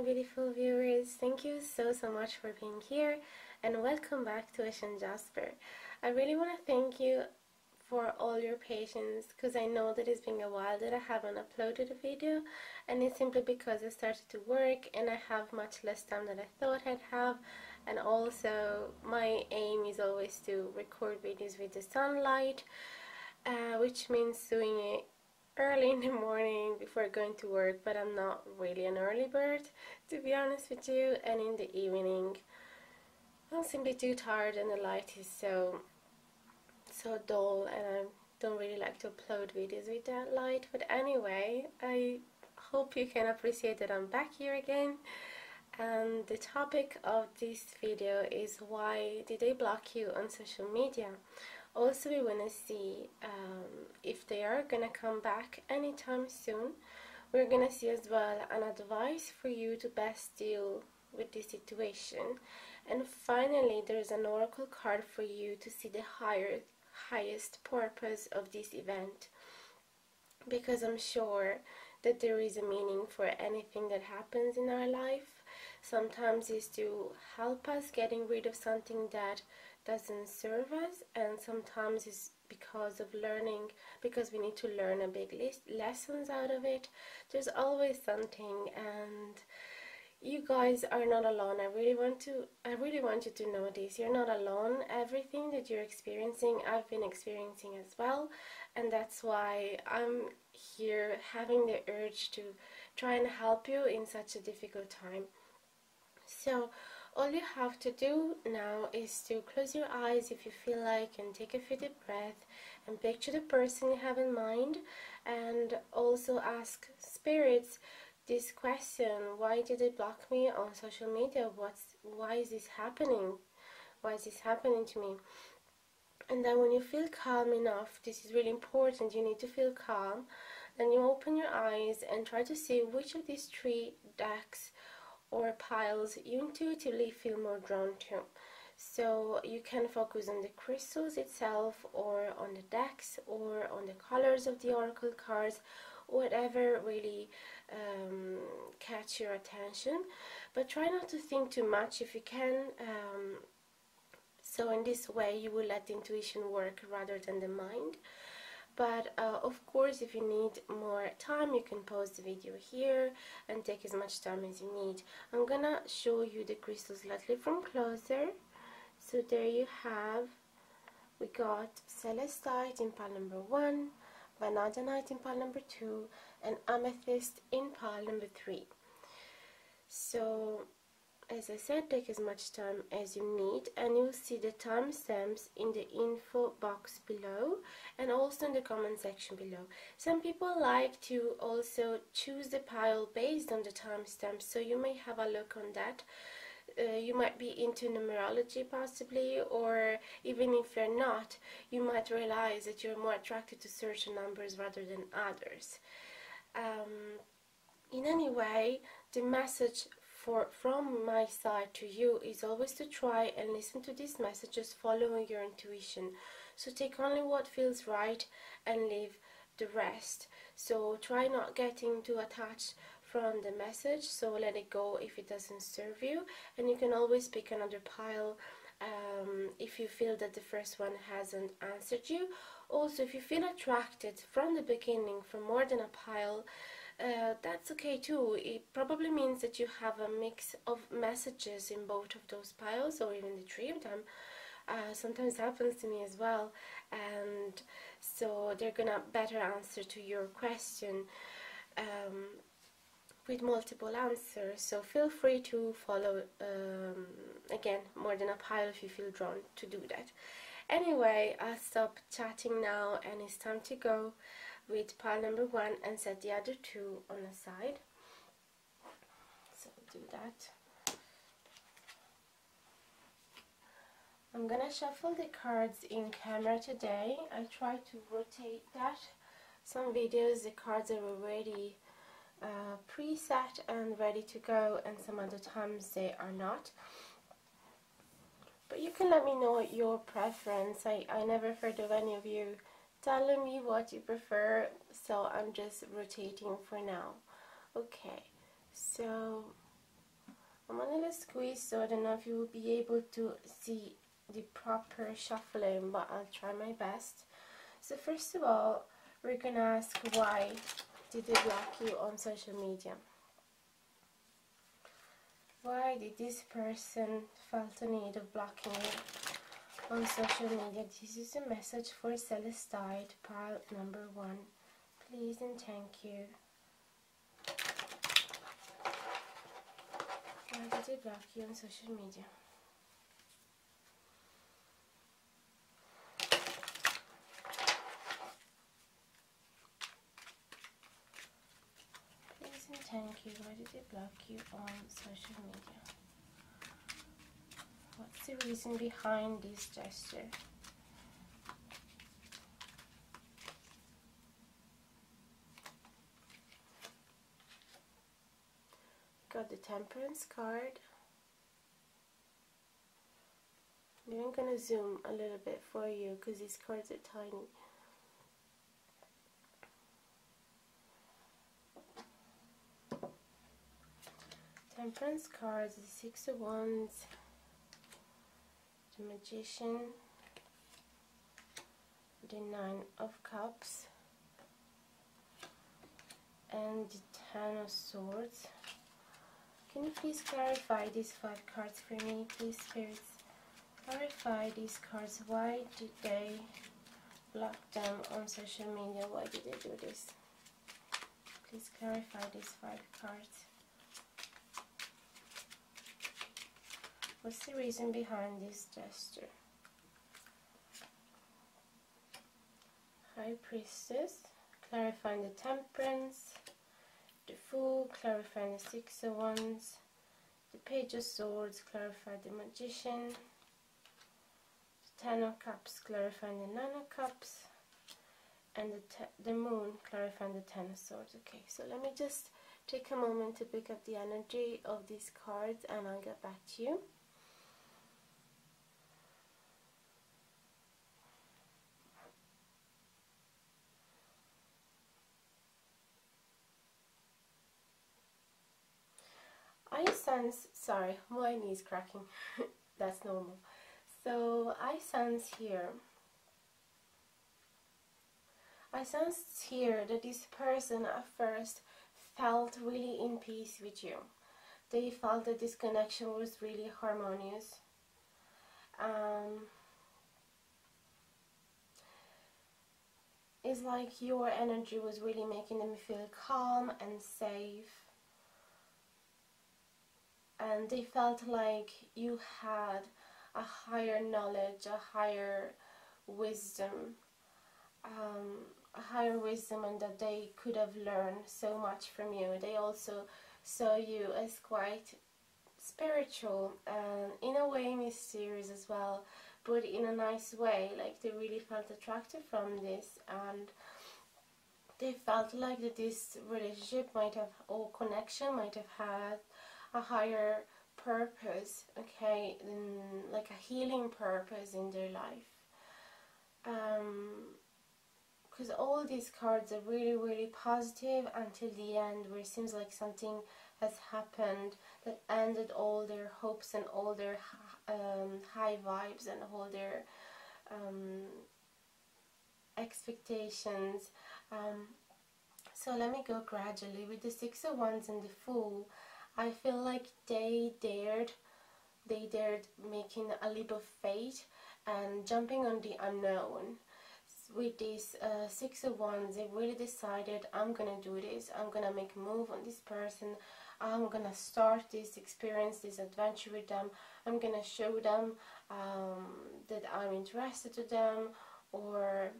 my beautiful viewers. Thank you so much for being here and welcome back to Jasper. I really want to thank you for all your patience, because I know that it's been a while that I haven't uploaded a video, and it's simply because I started to work and I have much less time than I thought I'd have. And also my aim is always to record videos with the sunlight, which means doing it early in the morning before going to work, but I'm not really an early bird, to be honest with you. And in the evening I'm simply too tired and the light is so dull, and I don't really like to upload videos with that light. But anyway, I hope you can appreciate that I'm back here again. And the topic of this video is, why did they block you on social media? Also, we want to see if they are gonna come back anytime soon. We're gonna see as well an advice for you to best deal with this situation. And finally, there's an oracle card for you to see the highest purpose of this event, because I'm sure that there is a meaning for anything that happens in our life. Sometimes it's to help us getting rid of something that doesn't serve us, and sometimes it's because of learning, because we need to learn a big lessons out of it. There's always something, and you guys are not alone. I really want you to know this. You're not alone. Everything that you're experiencing, I've been experiencing as well, and that's why I'm here having the urge to try and help you in such a difficult time. So all you have to do now is to close your eyes if you feel like, and take a few deep breaths and picture the person you have in mind, and also ask spirits this question: why did they block me on social media? Why is this happening? Why is this happening to me? And then when you feel calm enough, this is really important, you need to feel calm, then you open your eyes and try to see which of these three decks or piles you intuitively feel more drawn to. So you can focus on the crystals itself, or on the decks, or on the colors of the oracle cards, whatever really catch your attention. But try not to think too much if you can. So in this way you will let the intuition work rather than the mind. But of course, if you need more time, you can pause the video here and take as much time as you need. I'm gonna show you the crystals slightly from closer. So there you have, we got CELESTITE in pile number 1, VANIDINITE in pile number 2, and AMETHYST in pile number 3. So as I said, take as much time as you need, and you'll see the timestamps in the info box below and also in the comment section below. Some people like to also choose the pile based on the timestamps, so you may have a look on that. You might be into numerology possibly, or even if you're not, you might realize that you're more attracted to certain numbers rather than others. In any way, the message from my side to you is always to try and listen to these messages following your intuition. So take only what feels right and leave the rest. So try not getting too attached from the message, so let it go if it doesn't serve you, and you can always pick another pile if you feel that the first one hasn't answered you. Also, if you feel attracted from the beginning for more than a pile, that's okay too. It probably means that you have a mix of messages in both of those piles, or even the three of them. Sometimes happens to me as well, and so they're gonna better answer to your question with multiple answers. So feel free to follow again more than a pile if you feel drawn to do that. Anyway, I'll stop chatting now, and it's time to go with pile number 1 and set the other 2 on the side. So do that. I'm gonna shuffle the cards in camera today. I try to rotate that. Some videos the cards are already preset and ready to go, and some other times they are not. But you can let me know your preference. I never heard of any of you telling me what you prefer, so I'm just rotating for now. Okay, so I'm a little squeezed, so I don't know if you will be able to see the proper shuffling, but I'll try my best. So first of all, we're gonna ask, why did they block you on social media? Why did this person felt the need of blocking you on social media? This is a message for Celestite, pile number 1. Please and thank you. Why did they block you on social media? Please and thank you. Why did they block you on social media? What's the reason behind this gesture? Got the Temperance card. I'm even gonna zoom a little bit for you because these cards are tiny. Temperance cards, the 6 of Wands, the Magician, the 9 of Cups, and the 10 of Swords. Can you please clarify these 5 cards for me, please, spirits? Clarify these cards. Why did they block them on social media? Why did they do this? Please clarify these 5 cards. What's the reason behind this gesture? High Priestess, clarifying the Temperance, the Fool, clarifying the 6 of Wands, the Page of Swords, clarify the Magician, the 10 of Cups, clarifying the 9 of Cups, and the Moon, clarifying the 10 of Swords. Okay, so let me just take a moment to pick up the energy of these cards and I'll get back to you. I sense, sorry, my knee's cracking, that's normal. So I sense here that this person at first felt really in peace with you. They felt that this connection was really harmonious. It's like your energy was really making them feel calm and safe. And they felt like you had a higher knowledge, a higher wisdom, and that they could have learned so much from you. They also saw you as quite spiritual and in a way mysterious as well, but in a nice way. Like they really felt attracted from this, and they felt like that this relationship might have, or connection might have had a higher purpose, okay, like a healing purpose in their life. Because all these cards are really, really positive until the end, where it seems like something has happened that ended all their hopes and all their high vibes and all their expectations. So let me go gradually. With the 6 of Wands and the Fool, I feel like they dared making a leap of faith and jumping on the unknown. With this 6 of Wands, they really decided, I'm gonna do this, I'm gonna make a move on this person, I'm gonna start this experience, this adventure with them, I'm gonna show them that I'm interested to them, or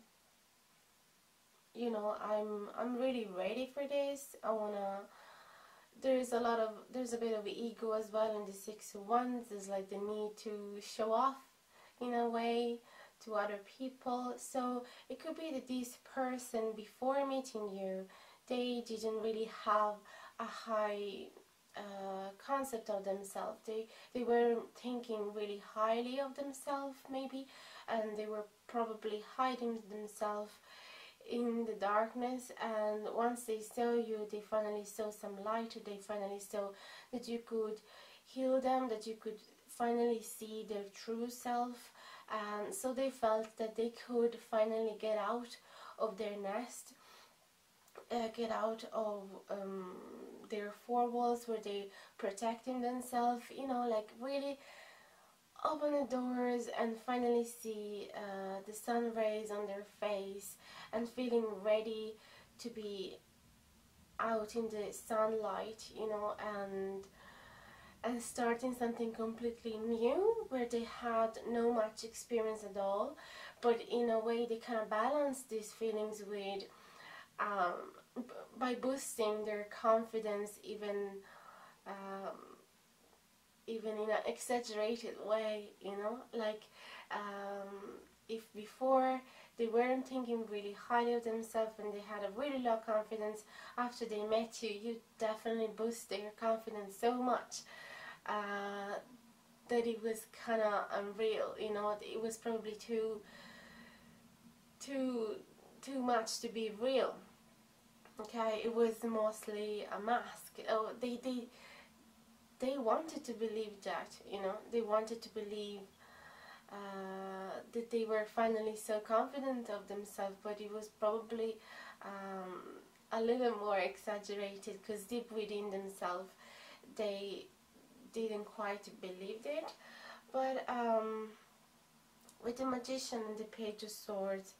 you know, I'm really ready for this. I wanna. There's a bit of ego as well in the 6 of Wands. There's like the need to show off in a way to other people. So it could be that this person, before meeting you, they didn't really have a high concept of themselves. They were thinking really highly of themselves maybe, and they were probably hiding themselves in the darkness, and once they saw you, they finally saw some light. They finally saw that you could heal them, that you could finally see their true self. And so they felt that they could finally get out of their nest, get out of their four walls where they protecting themselves, you know, like really open the doors and finally see the sun rays on their face and feeling ready to be out in the sunlight, you know, and starting something completely new where they had no much experience at all, but in a way they kind of balance these feelings with by boosting their confidence even in an exaggerated way, you know, like if before they weren't thinking really highly of themselves and they had a really low confidence, after they met you, you definitely boost their confidence so much that it was kind of unreal, you know. It was probably too much to be real. Okay, it was mostly a mask. Oh, they wanted to believe that, you know, they wanted to believe that they were finally so confident of themselves, but it was probably a little more exaggerated, because deep within themselves they didn't quite believe it. But with the Magician and the Page of Swords,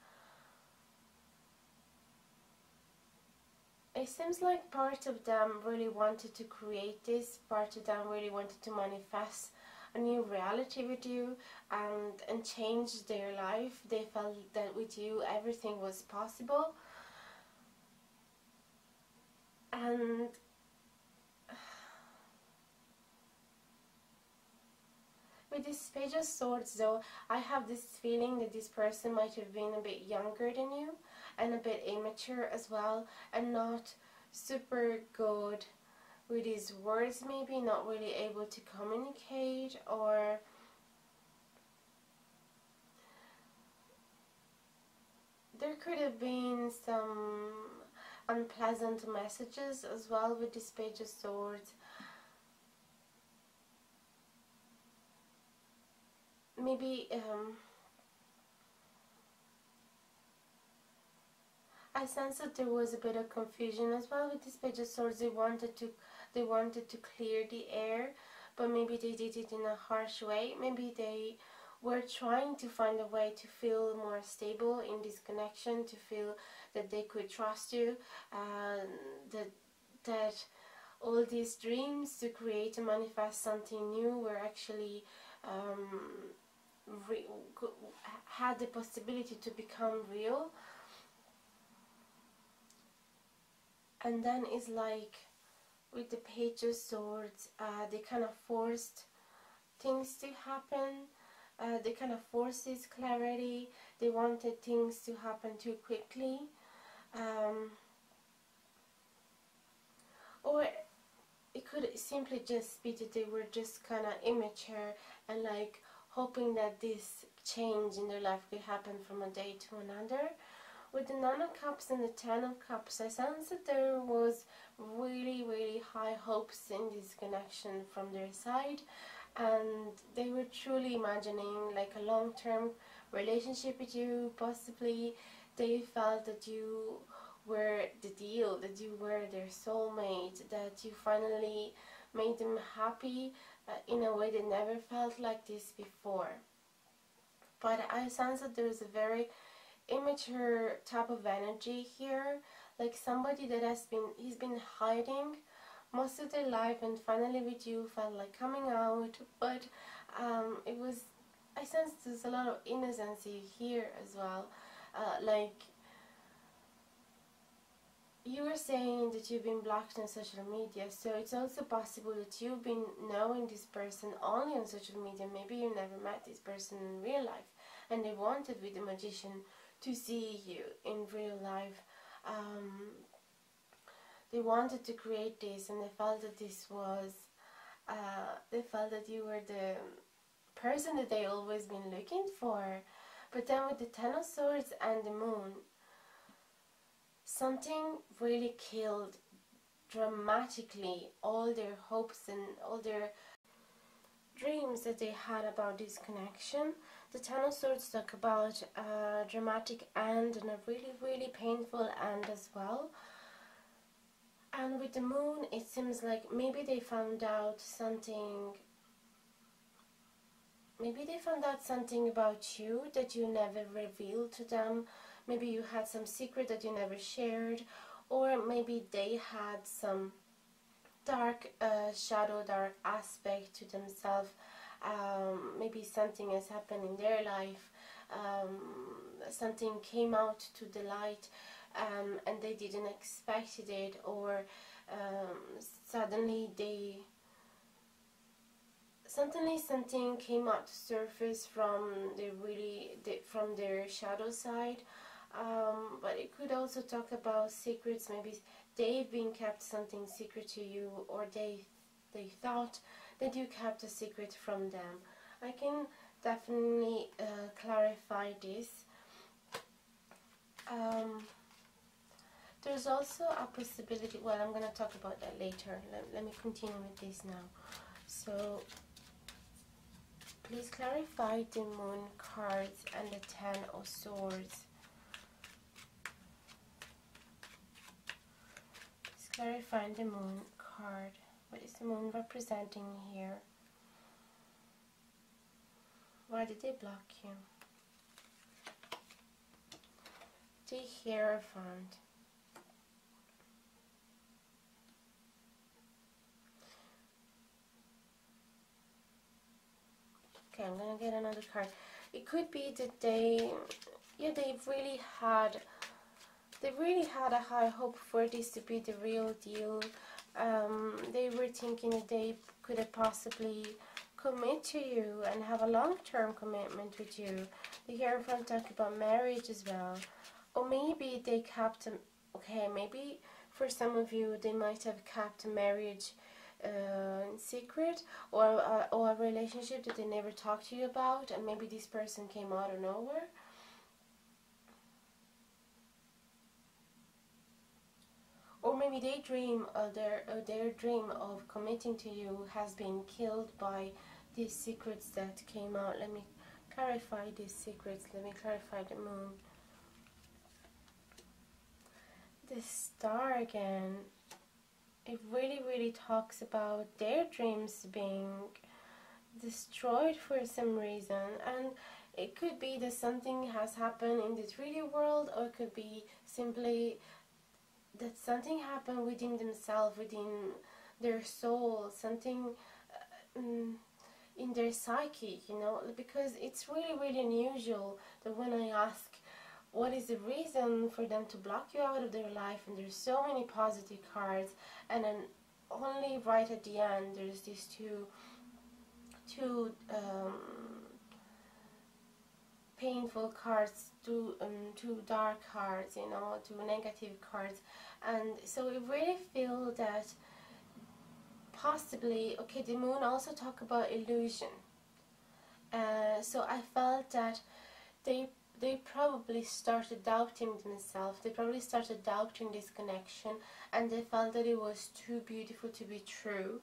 it seems like part of them really wanted to create this, part of them really wanted to manifest a new reality with you and change their life. They felt that with you everything was possible. And with this Page of Swords though, I have this feeling that this person might have been a bit younger than you and a bit immature as well, and not super good with his words, maybe not really able to communicate, or there could have been some unpleasant messages as well with this Page of Swords. Maybe I sense that there was a bit of confusion as well with this Page of Swords. They wanted to clear the air, but maybe they did it in a harsh way. Maybe they were trying to find a way to feel more stable in this connection, to feel that they could trust you, that all these dreams to create and manifest something new were actually had the possibility to become real. And then it's like with the Page of Swords, they kind of forced things to happen. They kind of forced this clarity. They wanted things to happen too quickly. Or it could simply just be that they were just kind of immature and like hoping that this change in their life could happen from a day to another. With the Nine of Cups and the Ten of Cups, I sense that there was really, really high hopes in this connection from their side, and they were truly imagining like a long-term relationship with you. Possibly they felt that you were the deal, that you were their soulmate, that you finally made them happy in a way they never felt like this before. But I sense that there is a very immature type of energy here, like somebody that he's been hiding most of their life, and finally with you felt like coming out. But it was, I sense there's a lot of innocency here as well. Like you were saying that you've been blocked on social media, so it's also possible that you've been knowing this person only on social media. Maybe you never met this person in real life, and they wanted with the Magician to see you in real life. They wanted to create this, and they felt that this was, they felt that you were the person that they always been looking for. But then with the Ten of Swords and the Moon, something really killed dramatically all their hopes and all their dreams that they had about this connection. The Ten of Swords talk about a dramatic end and a really, really painful end as well. And with the Moon, it seems like maybe they found out something. Maybe they found out something about you that you never revealed to them. Maybe you had some secret that you never shared, or maybe they had some dark shadow, dark aspect to themselves. Maybe something has happened in their life. Something came out to the light, and they didn't expect it, or suddenly something came out to surface from from their shadow side. But it could also talk about secrets. Maybe they've been kept something secret to you, or they thought that you kept a secret from them. I can definitely clarify this. There's also a possibility, well, I'm going to talk about that later. Let me continue with this now. So please clarify the Moon cards and the Ten of Swords. Please clarify the Moon card. What is the Moon representing here? Why did they block you? The Hierophant. Okay, I'm gonna get another card. It could be that they really had a high hope for this to be the real deal. They were thinking that they could have possibly commit to you and have a long-term commitment with you. The Hierophant talk about marriage as well. Or maybe they kept, okay, maybe for some of you they might have kept marriage in secret, or a relationship that they never talked to you about, and maybe this person came out of nowhere. Or maybe they dream, their dream of committing to you has been killed by these secrets that came out. Let me clarify these secrets. Let me clarify the Moon. The Star again. It really talks about their dreams being destroyed for some reason, and it could be that something has happened in the 3D world, or it could be simply that something happened within themselves, within their soul, something in their psyche, you know, because it's really unusual that when I ask what is the reason for them to block you out of their life, and there's so many positive cards, and then only right at the end there's these two painful cards, two dark cards, you know, two negative cards. And so we really feel that possibly, okay, the Moon also talk about illusion. So I felt that they probably started doubting themselves. They probably started doubting this connection, and they felt that it was too beautiful to be true,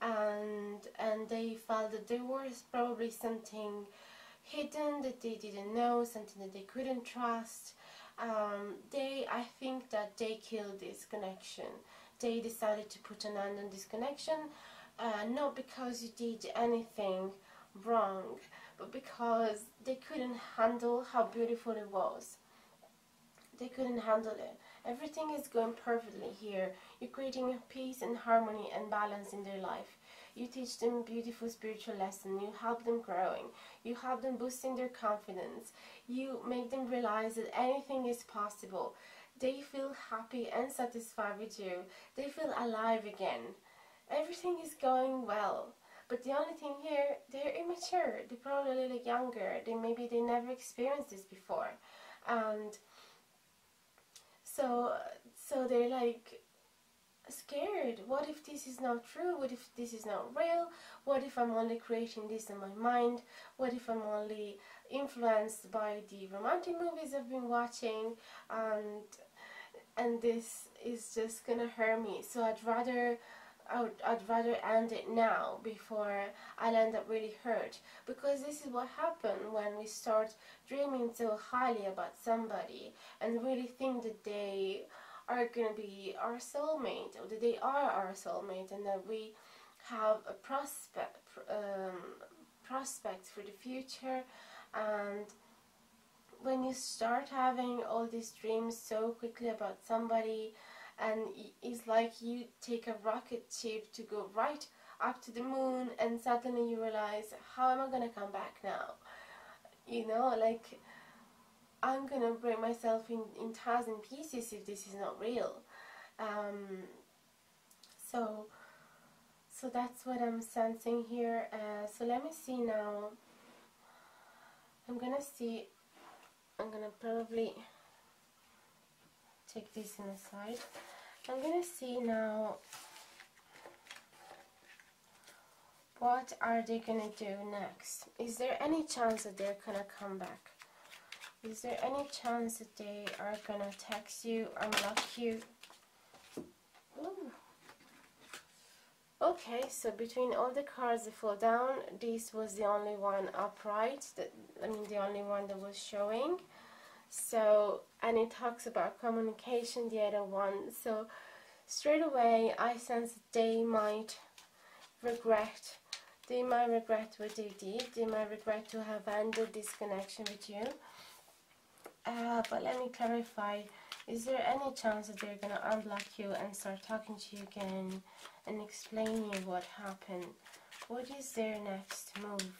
and they felt that there was probably something hidden that they didn't know, something that they couldn't trust. I think that they killed this connection. They decided to put an end on this connection, not because you did anything wrong, but because they couldn't handle how beautiful it was. They couldn't handle it. Everything is going perfectly here. You're creating peace and harmony and balance in their life. You teach them beautiful spiritual lessons. You help them growing. You help them boosting their confidence. You make them realize that anything is possible. They feel happy and satisfied with you. They feel alive again. Everything is going well. But the only thing here, they're immature. They're probably a little younger. Maybe they never experienced this before. And so they're like scared. What if this is not true? What if this is not real? What if I'm only creating this in my mind? What if I'm only influenced by the romantic movies I've been watching, and this is just gonna hurt me? So I'd rather I'd rather end it now before I'll end up really hurt, because this is what happens when we start dreaming so highly about somebody and really think that they are going to be our soulmate, or that they are our soulmate, and that we have a prospects for the future. And when you start having all these dreams so quickly about somebody, and it's like you take a rocket ship to go right up to the moon, and suddenly you realize, how am I gonna come back now? You know, like, I'm gonna break myself in 1,000 pieces if this is not real. So that's what I'm sensing here. So let me see now. I'm gonna probably take this in the side. I'm gonna see now, what are they gonna do next? Is there any chance that they're gonna come back? Is there any chance that they are gonna text you, unlock you? Ooh. Okay, so between all the cards that fall down, this was the only one upright, the only one that was showing. So, and it talks about communication, the other one. So straight away I sense that they might regret what they did. They might regret to have ended this connection with you. But let me clarify. Is there any chance that they're gonna unblock you and start talking to you again and explain you what happened? What is their next move?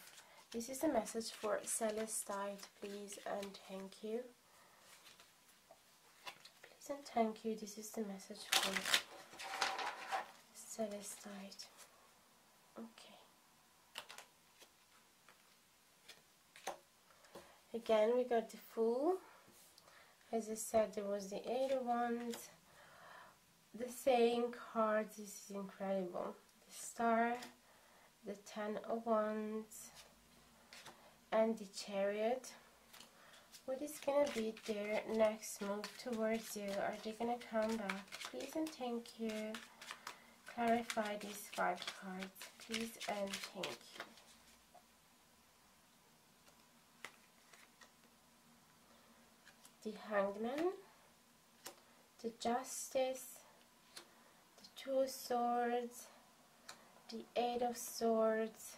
This is a message for Celestite, please and thank you. Please and thank you. This is the message for Celestite. Okay. Again, we got the Fool. As I said, there was the 8 of Wands. The saying cards, this is incredible. The Star, the 10 of Wands, and the Chariot. What is going to be their next move towards you? Are they going to come back? Please and thank you. Clarify these 5 cards, please and thank you. The Hangman, the Justice, the 2 of Swords, the 8 of Swords,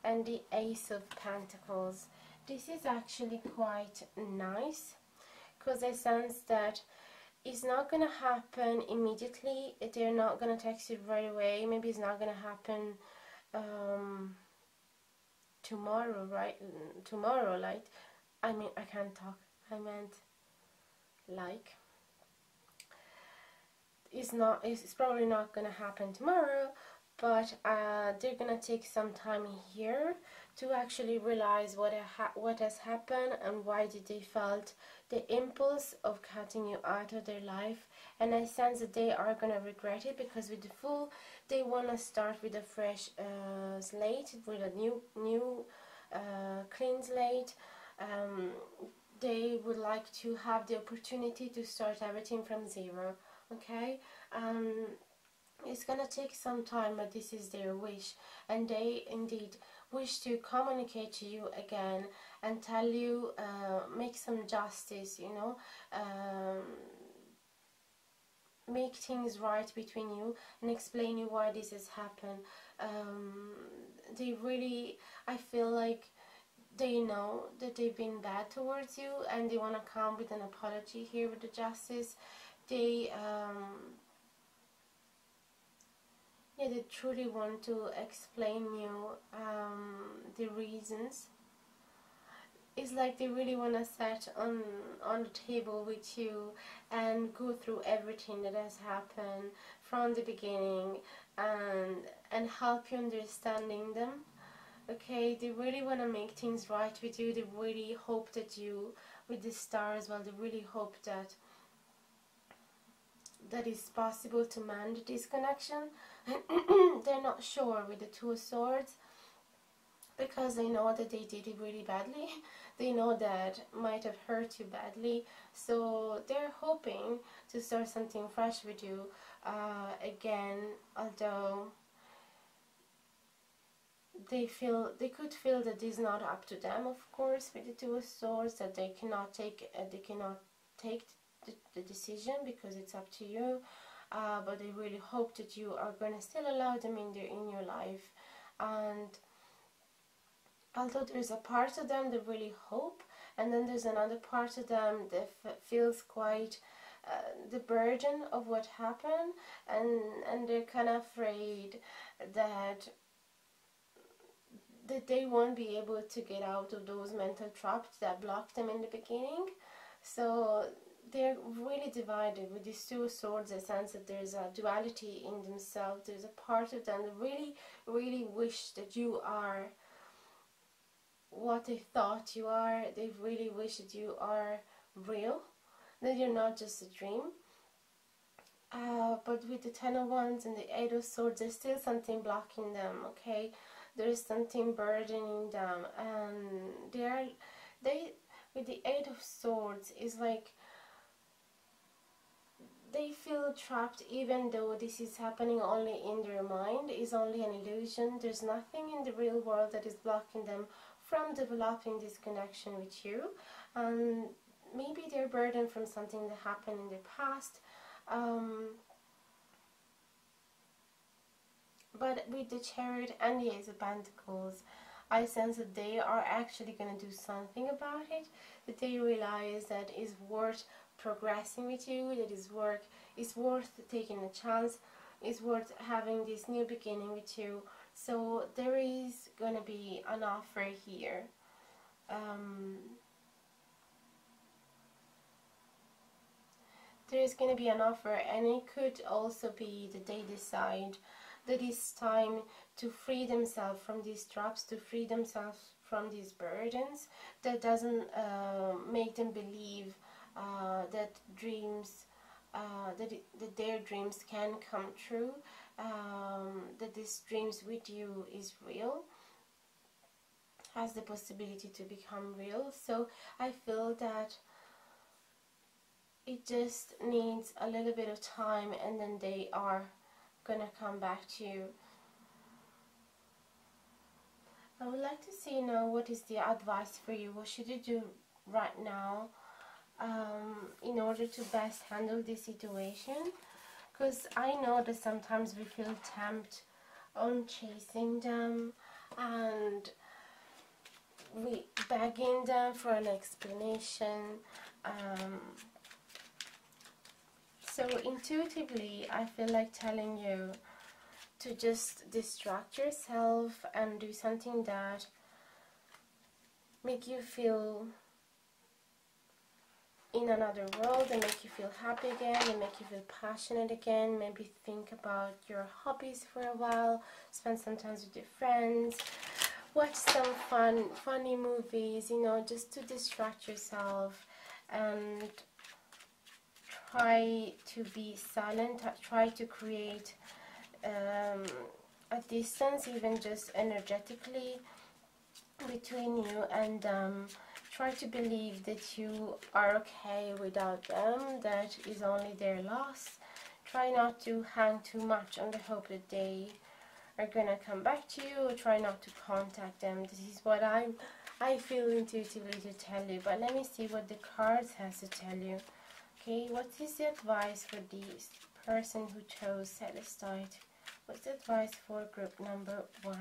and the Ace of Pentacles. This is actually quite nice, because I sense that it's not going to happen immediately. They're not going to text you right away. Maybe it's not going to happen tomorrow, right? Tomorrow, like, I mean, I can't talk. I meant, like, it's probably not going to happen tomorrow, but they're going to take some time here to actually realize what has happened and why did they felt the impulse of cutting you out of their life. And I sense that they are going to regret it, because with the Fool, they want to start with a fresh slate, with a new clean slate. They would like to have the opportunity to start everything from zero. Okay, it's gonna take some time, but this is their wish, and they indeed wish to communicate to you again and tell you, make some justice, you know, make things right between you and explain you why this has happened. They really, I feel like they know that they've been bad towards you, and they want to come with an apology here with the Justice. They they truly want to explain you the reasons. It's like they really want to sit on the table with you and go through everything that has happened from the beginning, and help you understanding them. Okay, they really want to make things right with you. They really hope that you, with the Star as well, they really hope that it's possible to mend this connection. They're not sure with the 2 of Swords, because they know that they did it really badly. They know that might have hurt you badly, so they're hoping to start something fresh with you. Again, although they could feel that it's not up to them, of course, with the Two of Swords, that they cannot take the decision because it's up to you. But they really hope that you are going to still allow them in your life. And although there's a part of them that really hope, and then there's another part of them that feels quite the burden of what happened, and they're kind of afraid that they won't be able to get out of those mental traps that blocked them in the beginning. So they're really divided with these Two of Swords. I sense that there's a duality in themselves. There's a part of them that really wish that you are what they thought you are. They really wish that you are real, that you're not just a dream. But with the Ten of Wands and the Eight of Swords, there's still something blocking them, okay? There's something burdening them, and they with the Eight of Swords is like they feel trapped, even though this is happening only in their mind, is only an illusion. There's nothing in the real world that is blocking them from developing this connection with you. And maybe they're burdened from something that happened in the past. But with the Chariot and the Ace of Pentacles, I sense that they are actually going to do something about it, that they realize that it's worth progressing with you, that it's worth taking a chance, it's worth having this new beginning with you. So there is going to be an offer here. There is going to be an offer, and it could also be that they decide that it's time to free themselves from these traps, to free themselves from these burdens that doesn't make them believe that dreams, that their dreams can come true, that these dreams with you is real, has the possibility to become real. So I feel that it just needs a little bit of time, and then they are gonna come back to you. I would like to see now what is the advice for you. What should you do right now in order to best handle this situation? Because I know that sometimes we feel tempted on chasing them and we begging them for an explanation. So intuitively, I feel like telling you to just distract yourself and do something that make you feel in another world, and make you feel happy again, and make you feel passionate again. Maybe think about your hobbies for a while, spend some time with your friends, watch some funny movies, you know, just to distract yourself, and try to be silent, try to create a distance, even just energetically, between you and them. Try to believe that you are okay without them, that is only their loss. Try not to hang too much on the hope that they are gonna come back to you, or try not to contact them. This is what I feel intuitively to tell you, but let me see what the cards has to tell you. Okay, what is the advice for this person who chose Celestite? What's the advice for group number 1?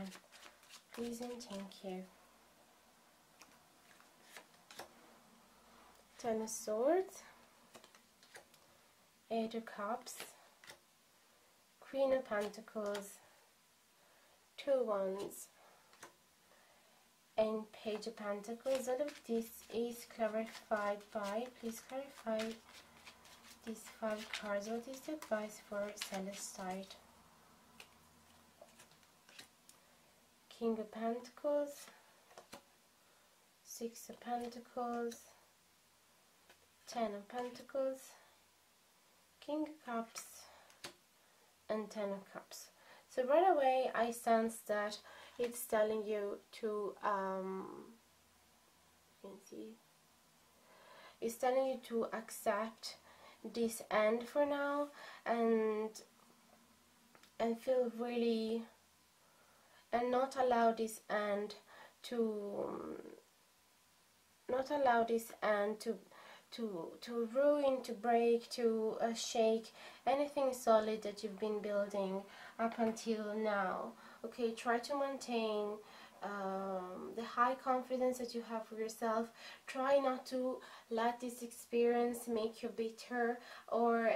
Please and thank you. Ten of Swords, Eight of Cups, Queen of Pentacles, Two of Wands, and Page of Pentacles. All of this is clarified by, please clarify these 5 cards. What is the advice for Celestite? King of Pentacles, Six of Pentacles, Ten of Pentacles, King of Cups, and Ten of Cups. So right away I sense that it's telling you to, you can see, it's telling you to accept this end for now, and and feel really, and not allow this end to not allow this end to ruin, to break, to shake anything solid that you've been building up until now. Okay, try to maintain the high confidence that you have for yourself. Try not to let this experience make you bitter or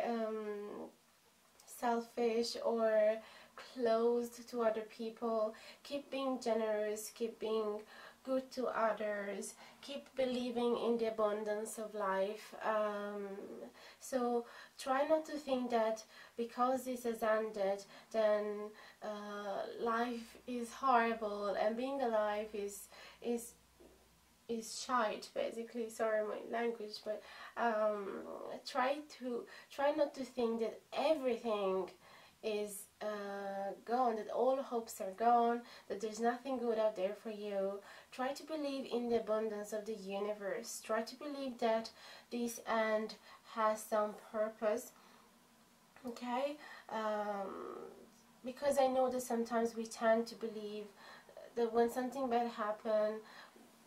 selfish or closed to other people. Keep being generous, keep being good to others, keep believing in the abundance of life. So try not to think that because this has ended, then life is horrible and being alive is shite, basically. Sorry my language, but try not to think that everything is gone, that all hopes are gone, that there's nothing good out there for you. Try to believe in the abundance of the universe. Try to believe that this end has some purpose, okay? Because I know that sometimes we tend to believe that when something bad happens,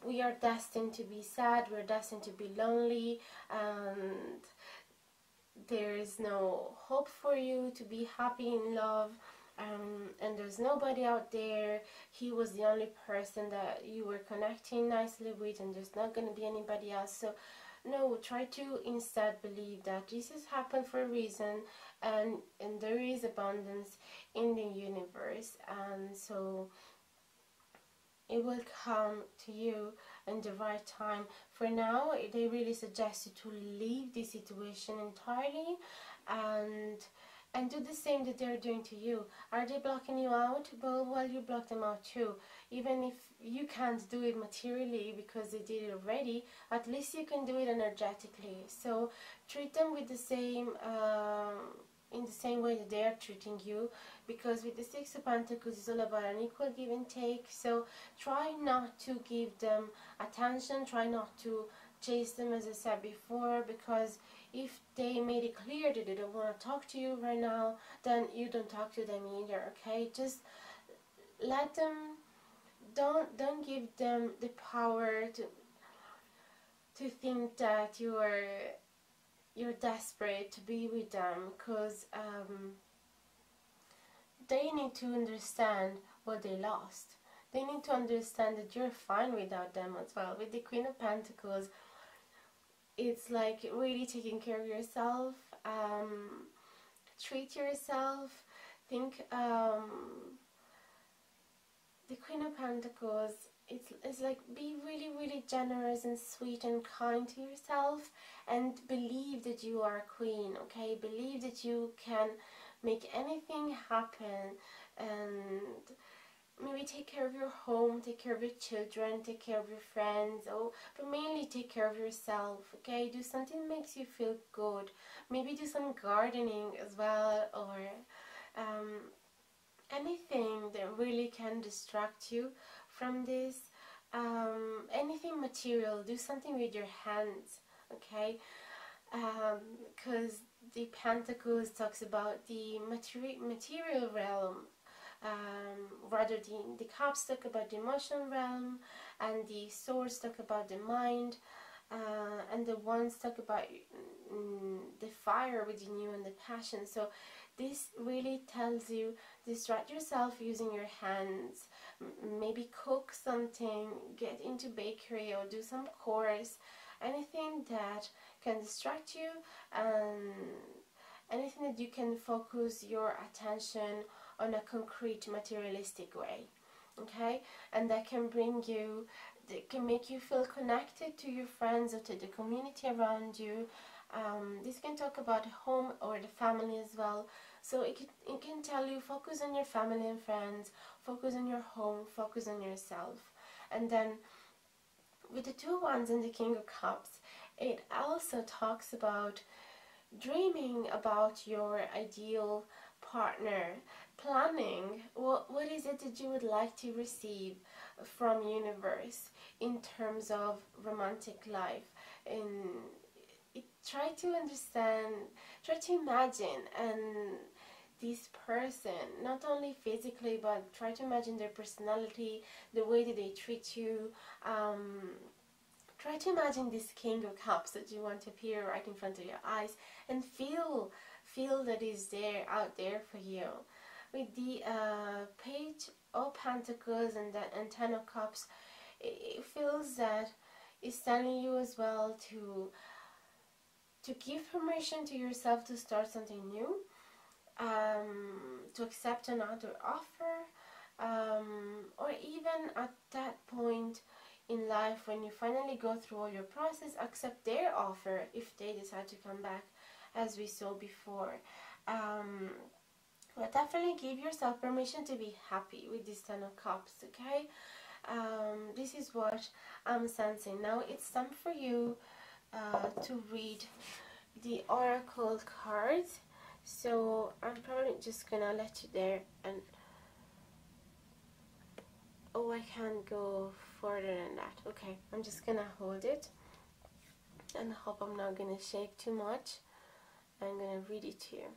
we are destined to be sad, we're destined to be lonely, and there is no hope for you to be happy in love, and there's nobody out there. He was the only person that you were connecting nicely with, and there's not going to be anybody else. So no, try to instead believe that this has happened for a reason, and there is abundance in the universe, and so it will come to you in the right time. For now, they really suggest you to leave this situation entirely and do the same that they're doing to you. Are they blocking you out? Well, you block them out too. Even if you can't do it materially because they did it already, at least you can do it energetically. So treat them with the same in the same way that they are treating you, because with the Six of Pentacles it's all about an equal give and take. So try not to give them attention, try not to chase them, as I said before, because if they made it clear that they don't want to talk to you right now, then you don't talk to them either, okay? Just let them, don't give them the power to think that you're desperate to be with them, because they need to understand what they lost. They need to understand that you're fine without them as well. With the Queen of Pentacles, it's like really taking care of yourself, treat yourself, think, the Queen of Pentacles, it's like be really, really generous and sweet and kind to yourself, and believe that you are a queen, okay? Believe that you can make anything happen, and maybe take care of your home, take care of your children, take care of your friends, but mainly take care of yourself, okay? Do something that makes you feel good. Maybe do some gardening as well, or anything that really can distract you from this. Anything material, do something with your hands, okay? Because the Pentacles talks about the material realm, rather the Cups talk about the emotional realm, and the Swords talk about the mind, and the Wands talk about the fire within you and the passion. So this really tells you, distract yourself using your hands. Maybe cook something, get into bakery, or do some course, anything that can distract you, and anything that you can focus your attention on a concrete, materialistic way, okay? And that can bring you, that can make you feel connected to your friends or to the community around you. This can talk about home or the family as well. So it can tell you, focus on your family and friends, focus on your home, focus on yourself. And then with the Two Wands and the King of Cups, it also talks about dreaming about your ideal partner, planning what is it that you would like to receive from universe in terms of romantic life. And try to understand, try to imagine and this person, not only physically, but try to imagine their personality, the way that they treat you. Try to imagine this King of Cups that you want to appear right in front of your eyes, and feel that is there, out there for you. With the Page of Pentacles and Ten of Cups, it feels that it's telling you as well to give permission to yourself to start something new, to accept another offer, or even at that point in life when you finally go through all your process, accept their offer if they decide to come back, as we saw before. But definitely give yourself permission to be happy with this Ten of Cups, okay? This is what I'm sensing. Now it's time for you to read the oracle cards. So I'm probably just gonna let you there, and oh, I can't go further than that. Okay, I'm just gonna hold it and hope I'm not gonna shake too much. I'm gonna read it to you.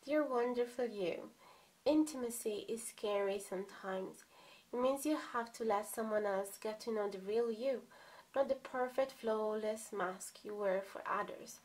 Dear wonderful you, intimacy is scary sometimes. It means you have to let someone else get to know the real you, not the perfect, flawless mask you wear for others.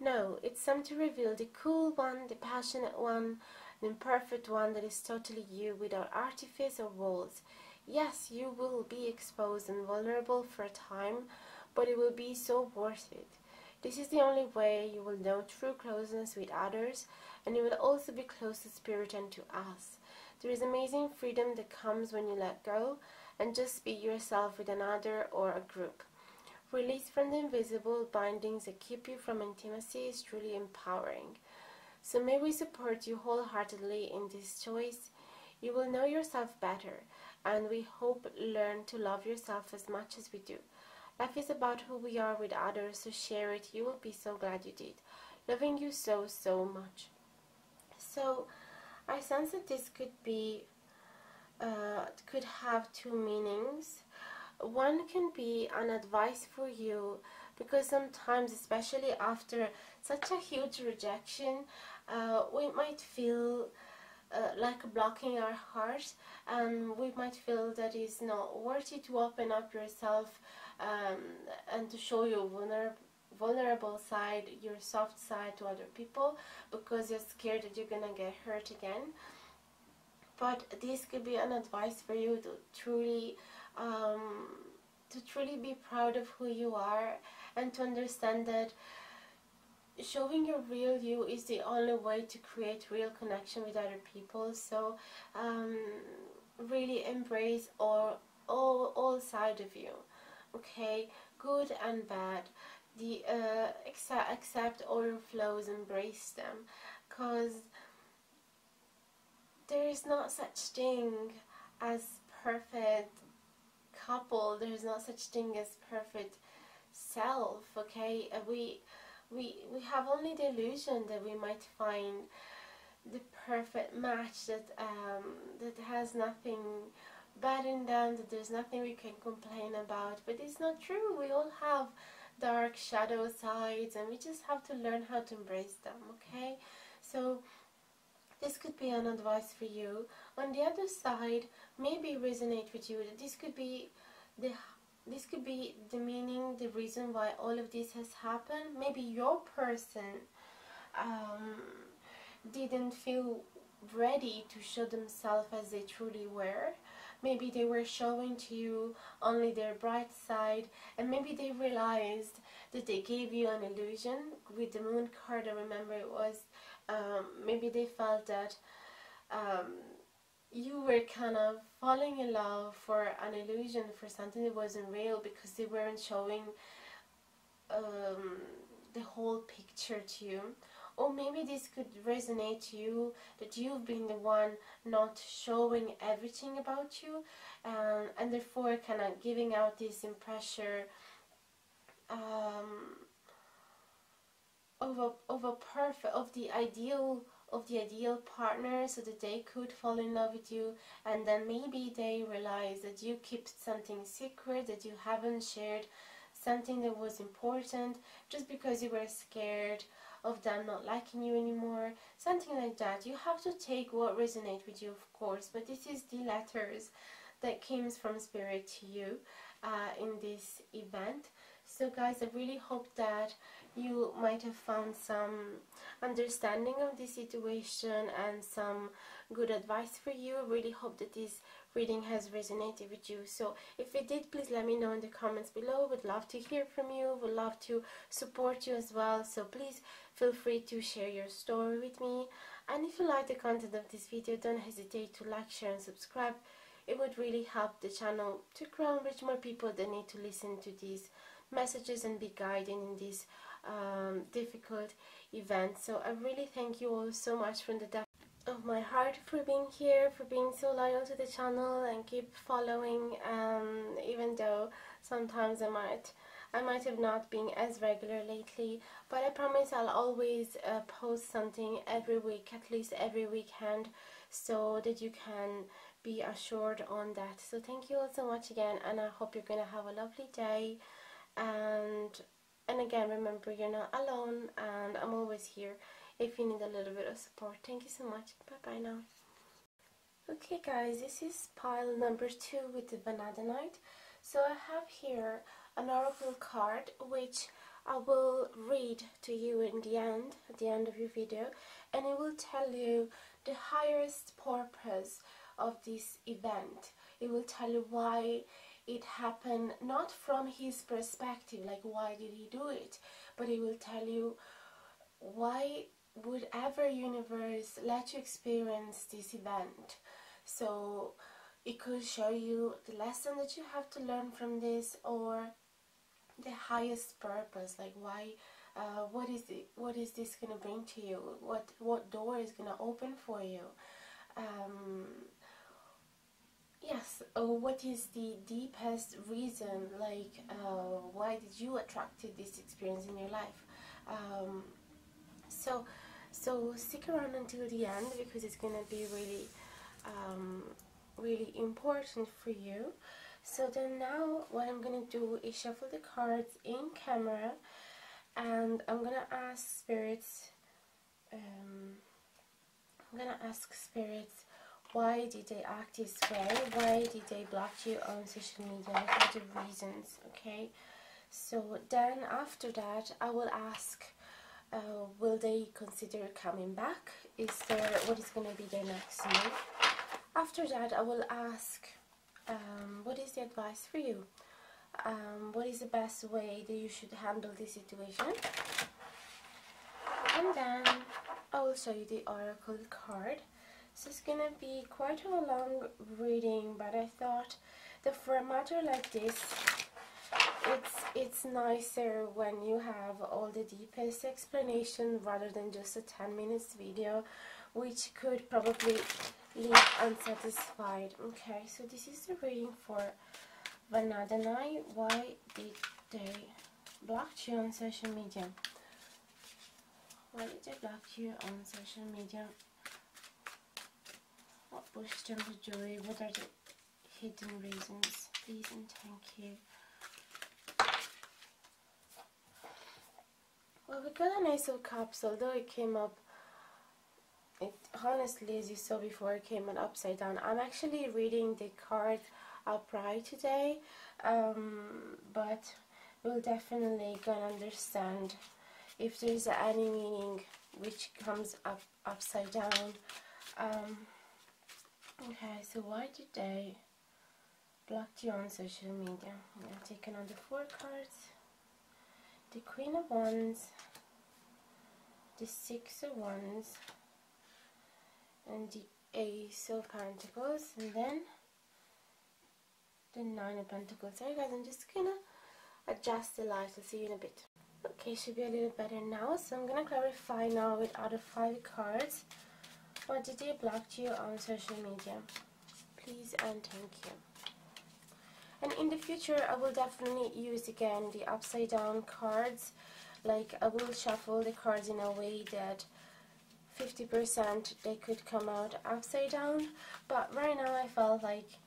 No, it's time to reveal the cool one, the passionate one, the imperfect one that is totally you without artifice or walls. Yes, you will be exposed and vulnerable for a time, but it will be so worth it. This is the only way you will know true closeness with others, and you will also be close to spirit and to us. There is amazing freedom that comes when you let go and just be yourself with another or a group. Release from the invisible bindings that keep you from intimacy is truly empowering. So may we support you wholeheartedly in this choice. You will know yourself better, and we hope learn to love yourself as much as we do. Life is about who we are with others, so share it. You will be so glad you did. Loving you so, so much. So, I sense that this could be, could have two meanings. One can be an advice for you, because sometimes, especially after such a huge rejection, we might feel like blocking our heart, and we might feel that it's not worthy to open up yourself and to show your vulnerable side, your soft side to other people, because you're scared that you're gonna get hurt again. But this could be an advice for you to truly be proud of who you are, and to understand that showing your real you is the only way to create real connection with other people. So really embrace all side of you, okay, good and bad. The accept all your flaws, embrace them, because there is not such thing as perfect couple. There is not such thing as perfect self, okay? We have only the illusion that we might find the perfect match that has nothing bad in them, that there's nothing we can complain about. But it's not true. We all have dark shadow sides, and we just have to learn how to embrace them, okay? So this could be an advice for you. On the other side, maybe resonate with you that this could be the meaning, the reason why all of this has happened. Maybe your person didn't feel ready to show themselves as they truly were. Maybe they were showing to you only their bright side, and maybe they realized that they gave you an illusion. With the Moon card, I remember it was, maybe they felt that you were kind of falling in love for an illusion, for something that wasn't real, because they weren't showing the whole picture to you. Or maybe this could resonate to you, that you've been the one not showing everything about you, and therefore kind of giving out this impression of the ideal partner, so that they could fall in love with you, and then maybe they realize that you kept something secret, that you haven't shared something that was important, just because you were scared of them not liking you anymore, something like that. You have to take what resonates with you, of course, but this is the letters that came from Spirit to you in this event. So guys, I really hope that you might have found some understanding of the situation and some good advice for you. I really hope that this reading has resonated with you. So if it did, please let me know in the comments below. Would love to hear from you, would love to support you as well. So please feel free to share your story with me. And if you like the content of this video, don't hesitate to like, share and subscribe. It would really help the channel to grow and reach more people that need to listen to these messages and be guided in this difficult event. So I really thank you all so much from the depth of my heart for being here, for being so loyal to the channel and keep following, even though sometimes I might have not been as regular lately, but I promise I'll always post something every week, at least every weekend, so that you can be assured on that. So thank you all so much again, and I hope you're gonna have a lovely day. And again, remember, you're not alone, and I'm always here if you need a little bit of support. Thank you so much. Bye bye now. Okay guys, this is pile number 2 with the Vanidinite. So I have here an oracle card which I will read to you in the end, at the end of your video, and it will tell you the highest purpose of this event. It will tell you why it happened, not from his perspective, like why did he do it, but it will tell you why would ever universe let you experience this event. So it could show you the lesson that you have to learn from this, or the highest purpose, like why, what is this gonna bring to you, what door is gonna open for you, yes, or what is the deepest reason, like why did you attracted this experience in your life. So stick around until the end, because it's gonna be really really important for you. So then now what I'm gonna do is shuffle the cards in camera, and I'm gonna ask spirits, why did they act this way, why did they block you on social media, what are the reasons, okay? So then after that I will ask, will they consider coming back, what is going to be their next move. After that I will ask, what is the advice for you, what is the best way that you should handle this situation, and then I will show you the oracle card. So it's gonna be quite a long reading, but I thought that for a matter like this, it's nicer when you have all the deepest explanation rather than just a 10 minutes video, which could probably leave unsatisfied. Okay, so this is the reading for Vanidinite. Why did they block you on social media? Why did they block you on social media? What pushed them to joy? What are the hidden reasons? Please and thank you. Well, we got an Ace of Cups, although it came up, honestly, as you saw before, it came upside down. I'm actually reading the card upright today, but we'll definitely gonna understand if there's any meaning which comes up upside down. Okay, so why did they block you on social media? I'm going to take another 4 cards. The Queen of Wands, the 6 of Wands, and the Ace of Pentacles, and then the 9 of Pentacles. Sorry guys, I'm just going to adjust the light. I'll see you in a bit. Okay, should be a little better now. So I'm going to clarify now with out of 5 cards. Why did they block you on social media? Please and thank you. And in the future I will definitely use again the upside down cards. Like I will shuffle the cards in a way that 50% they could come out upside down. But right now I felt like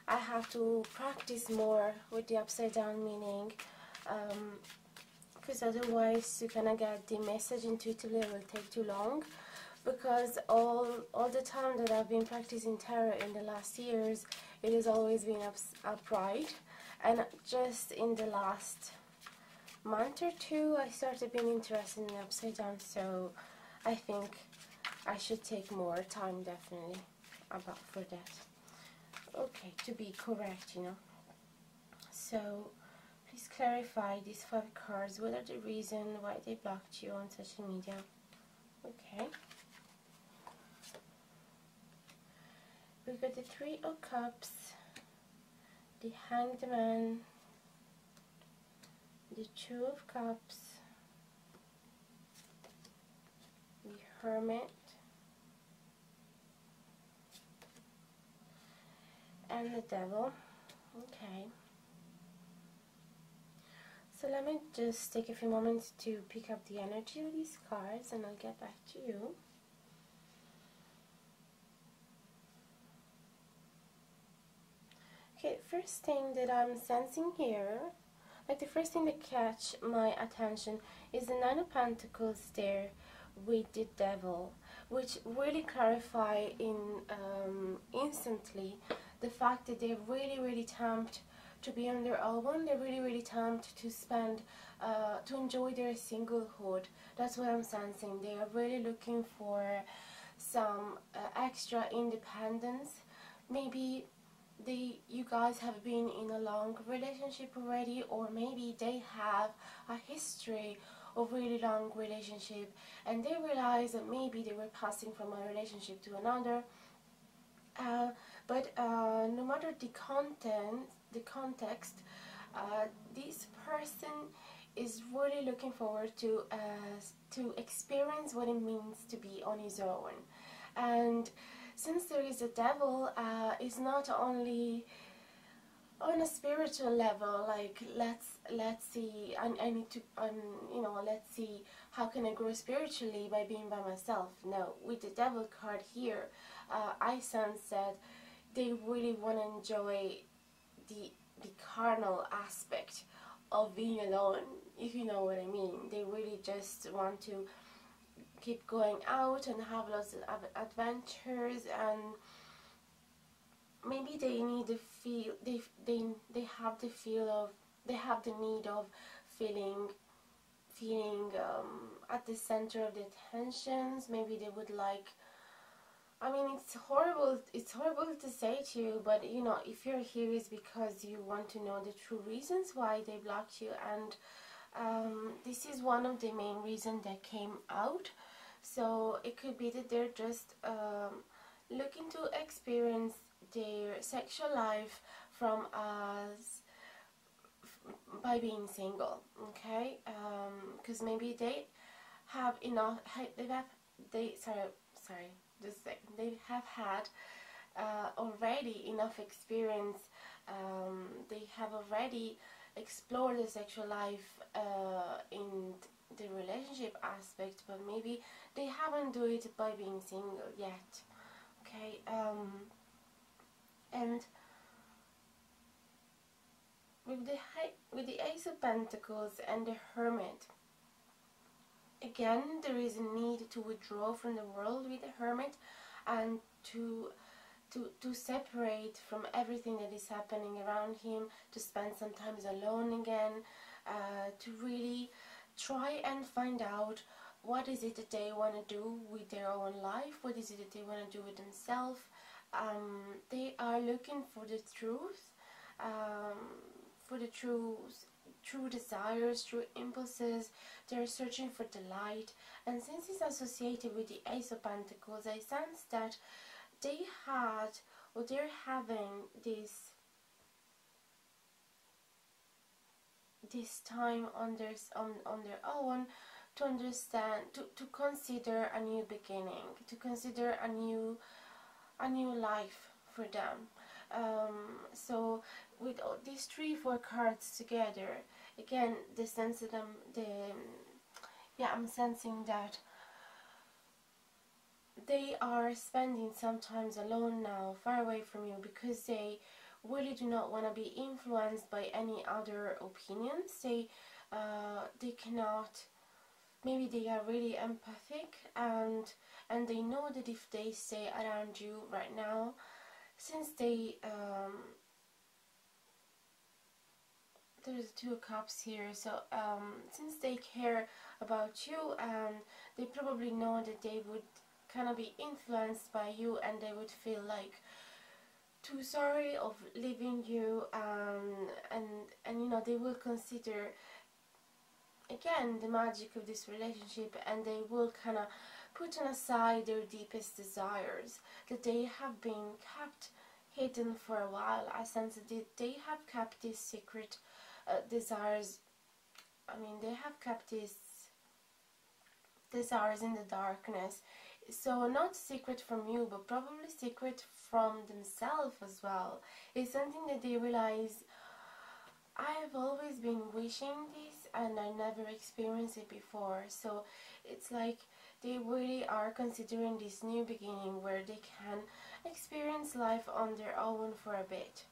I have to practice more with the upside down meaning, because otherwise to kind of get the message intuitively it will take too long. Because all the time that I've been practicing tarot in the last years, it has always been upright, and just in the last month or two I started being interested in upside down, so I think I should take more time definitely for that. Okay, to be correct, you know. So please clarify these 5 cards. What are the reasons why they blocked you on social media? Okay. We've got the 3 of Cups, the Hanged Man, the 2 of Cups, the Hermit, and the Devil. Okay. So let me just take a few moments to pick up the energy of these cards and I'll get back to you. Okay, first thing that I'm sensing here, like the first thing that catch my attention is the 9 of Pentacles there with the Devil, which really clarify instantly the fact that they're really tempted to be on their own. They're really tempted to spend, to enjoy their singlehood. That's what I'm sensing. They are really looking for some extra independence. Maybe you guys have been in a long relationship already, or maybe they have a history of really long relationship and they realize that maybe they were passing from one relationship to another. But no matter the context, this person is really looking forward to experience what it means to be on his own. And since there is a Devil, it's not only on a spiritual level, like let's see, I need to, you know, let's see how can I grow spiritually by being by myself. No, with the Devil card here, I sense that they really want to enjoy the carnal aspect of being alone, if you know what I mean. They really just want to keep going out and have lots of adventures, and maybe they need to feel, they have the need of feeling at the center of the attentions. Maybe they would like, I mean, it's horrible to say to you, but you know, if you're here is because you want to know the true reasons why they blocked you, and this is one of the main reasons that came out. So it could be that they're just looking to experience their sexual life from us by being single, okay? Because maybe they have enough, they have had already enough experience. They have already explored the sexual life in the relationship aspect, but maybe they haven't do it by being single yet, okay? And with the Ace of Pentacles and the Hermit, again, there is a need to withdraw from the world with the Hermit and to separate from everything that is happening around him, to spend some time alone again, to really try and find out what is it that they want to do with their own life, what is it that they want to do with themselves. They are looking for the truth, for the true desires, true impulses. They're searching for the light, and since it's associated with the Ace of Pentacles, I sense that they had, or they're having this time on their own to understand, to consider a new beginning, to consider a new life for them. So with all these 3-4 cards together, again, the sense of them, I'm sensing that they are spending some time alone now, far away from you, because they really do not want to be influenced by any other opinions. They they cannot, maybe they are really empathic, and they know that if they stay around you right now, since they there's 2 cups here, so since they care about you, and they probably know that they would kind of be influenced by you, and they would feel like too sorry of leaving you, and you know, they will consider again the magic of this relationship, and they will kind of put on aside their deepest desires that they have been kept hidden for a while. I sense that they have kept these secret desires. I mean, they have kept these desires in the darkness, so not secret from you, but probably secret from themselves as well. It's something that they realize, I've always been wishing this and I never experienced it before. So it's like they really are considering this new beginning where they can experience life on their own for a bit.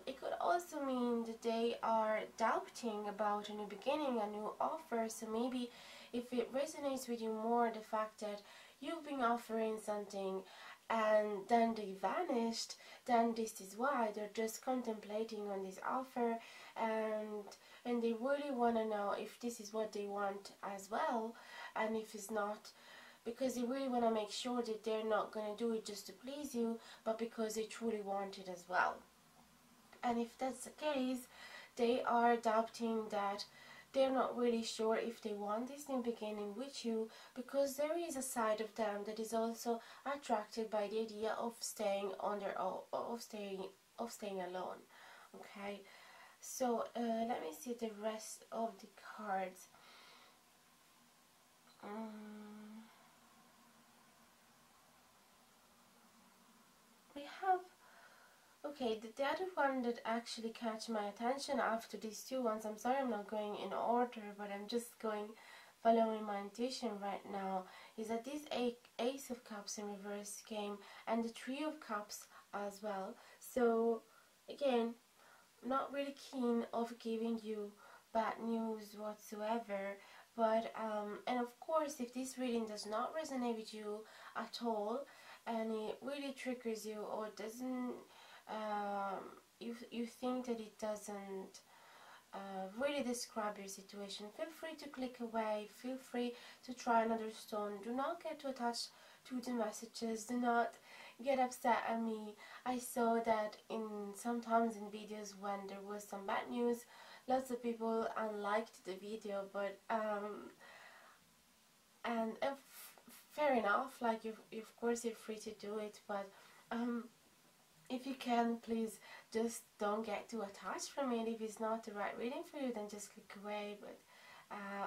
It could also mean that they are doubting about a new beginning, a new offer. So maybe if it resonates with you more, the fact that you've been offering something and then they vanished, then this is why they're just contemplating on this offer, and they really want to know if this is what they want as well, and if it's not, because they really want to make sure that they're not going to do it just to please you, but because they truly want it as well. And if that's the case, they are doubting that they're not really sure if they want this new beginning with you, because there is a side of them that is also attracted by the idea of staying on their own, of staying alone. Okay, so let me see the rest of the cards. We have, okay, the other one that actually catch my attention after these 2 ones, I'm sorry I'm not going in order, but I'm just going following my intuition right now, is that this Ace of Cups in reverse came, and the 3 of Cups as well. So again, not really keen of giving you bad news whatsoever, but and of course, if this reading does not resonate with you at all, and it really triggers you, or doesn't, you think that it doesn't really describe your situation, feel free to click away, feel free to try another stone. Do not get too attached to the messages, do not get upset at me. I saw that sometimes in videos when there was some bad news, lots of people unliked the video, but and fair enough, like you of course you're free to do it, but if you can, please just don't get too attached from it. If it's not the right reading for you, then just click away. But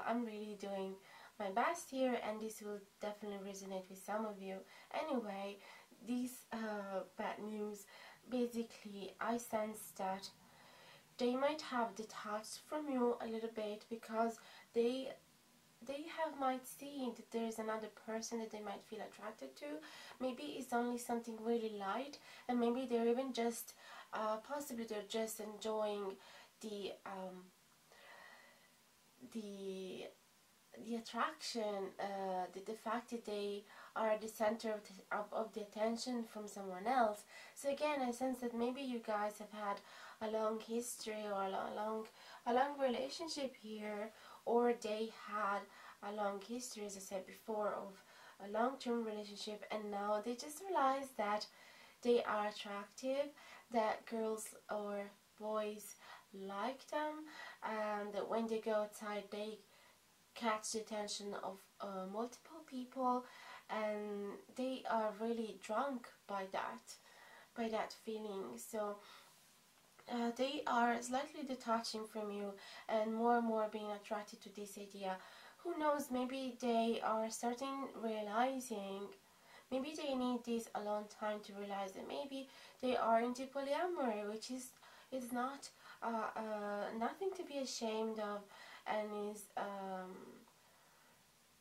I'm really doing my best here, and this will definitely resonate with some of you. Anyway, these bad news, basically I sense that they might have detached from you a little bit, because they might see that there's another person that they might feel attracted to. Maybe it's only something really light, and maybe they're even just possibly they're just enjoying the attraction, the fact that they are the center of the attention from someone else. So again, I sense that maybe you guys have had a long history, or a long relationship here, or they had a long history, as I said before, of a long-term relationship, and now they just realize that they are attractive, that girls or boys like them, and that when they go outside they catch the attention of multiple people, and they are really drunk by that feeling. So they are slightly detaching from you, and more being attracted to this idea. Who knows, maybe they are starting realizing, maybe they need this alone time to realize that maybe they are into polyamory, which is not nothing to be ashamed of, and is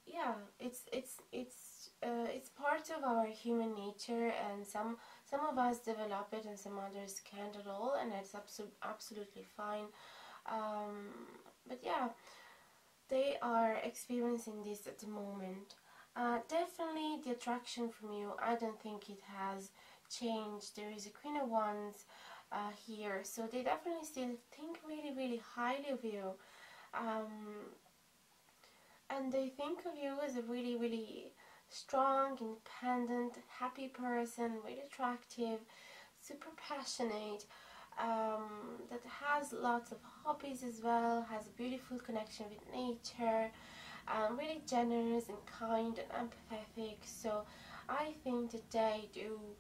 yeah, it's part of our human nature, and some of us develop it and some others can't at all, and it's absolutely fine. but yeah, they are experiencing this at the moment. Definitely the attraction from you, I don't think it has changed. There is a Queen of Wands here, so they definitely still think really highly of you, and they think of you as a really strong, independent, happy person, really attractive, super passionate, that has lots of hobbies as well, has a beautiful connection with nature, really generous and kind and empathetic. So I think that they do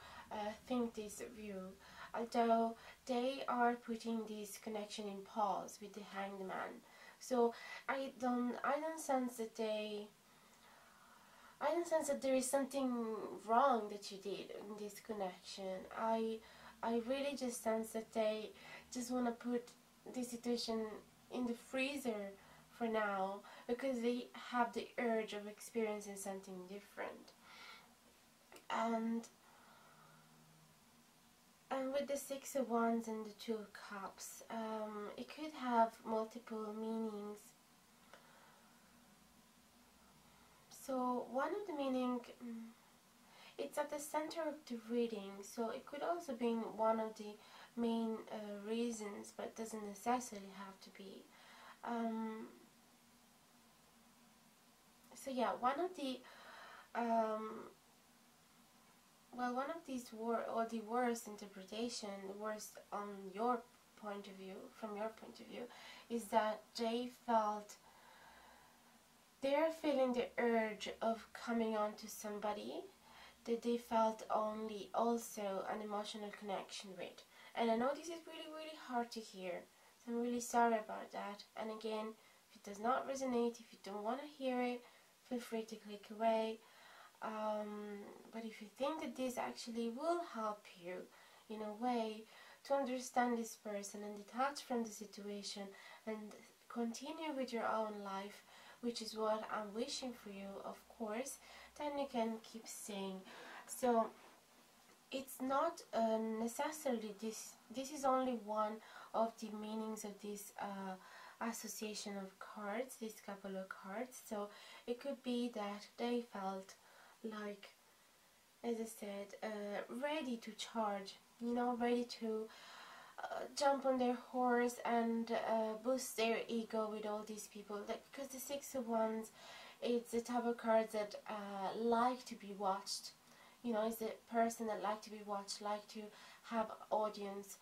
think this of you, although they are putting this connection in pause with the Hanged Man. So I don't sense that I don't sense that there is something wrong that you did in this connection. I really just sense that they just want to put this situation in the freezer for now, because they have the urge of experiencing something different. And with the Six of Wands and the Two of Cups, it could have multiple meanings. So one of the meaning, it's at the center of the reading, so it could also be one of the main reasons, but doesn't necessarily have to be. So yeah, one of the one of these or the worst interpretation, the worst on your point of view, from your point of view, is that they're feeling the urge of coming on to somebody that they felt only also an emotional connection with. And I know this is really hard to hear, so I'm really sorry about that. And again, if it does not resonate, if you don't want to hear it, feel free to click away. But if you think that this actually will help you in a way to understand this person and detach from the situation and continue with your own life, which is what I'm wishing for you, of course, then you can keep staying. So it's not necessarily this is only one of the meanings of this association of cards, this couple of cards. So it could be that they felt like, as I said, ready to charge, ready to jump on their horse and boost their ego with all these people. Because the Six of Wands, it's the type of cards that like to be watched. It's the person that like to be watched, like to have audience.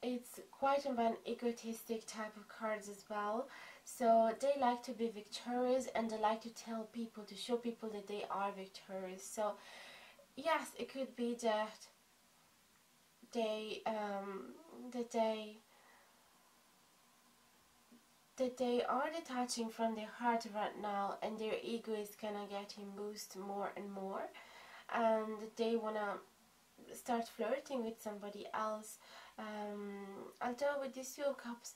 It's quite of an egotistic type of cards as well. So they like to be victorious, and they like to tell people, to show people that they are victorious. So yes, it could be that they are detaching from their heart right now, and their ego is kind of getting boosted more and more, and they want to start flirting with somebody else. Although with these Two of Cups,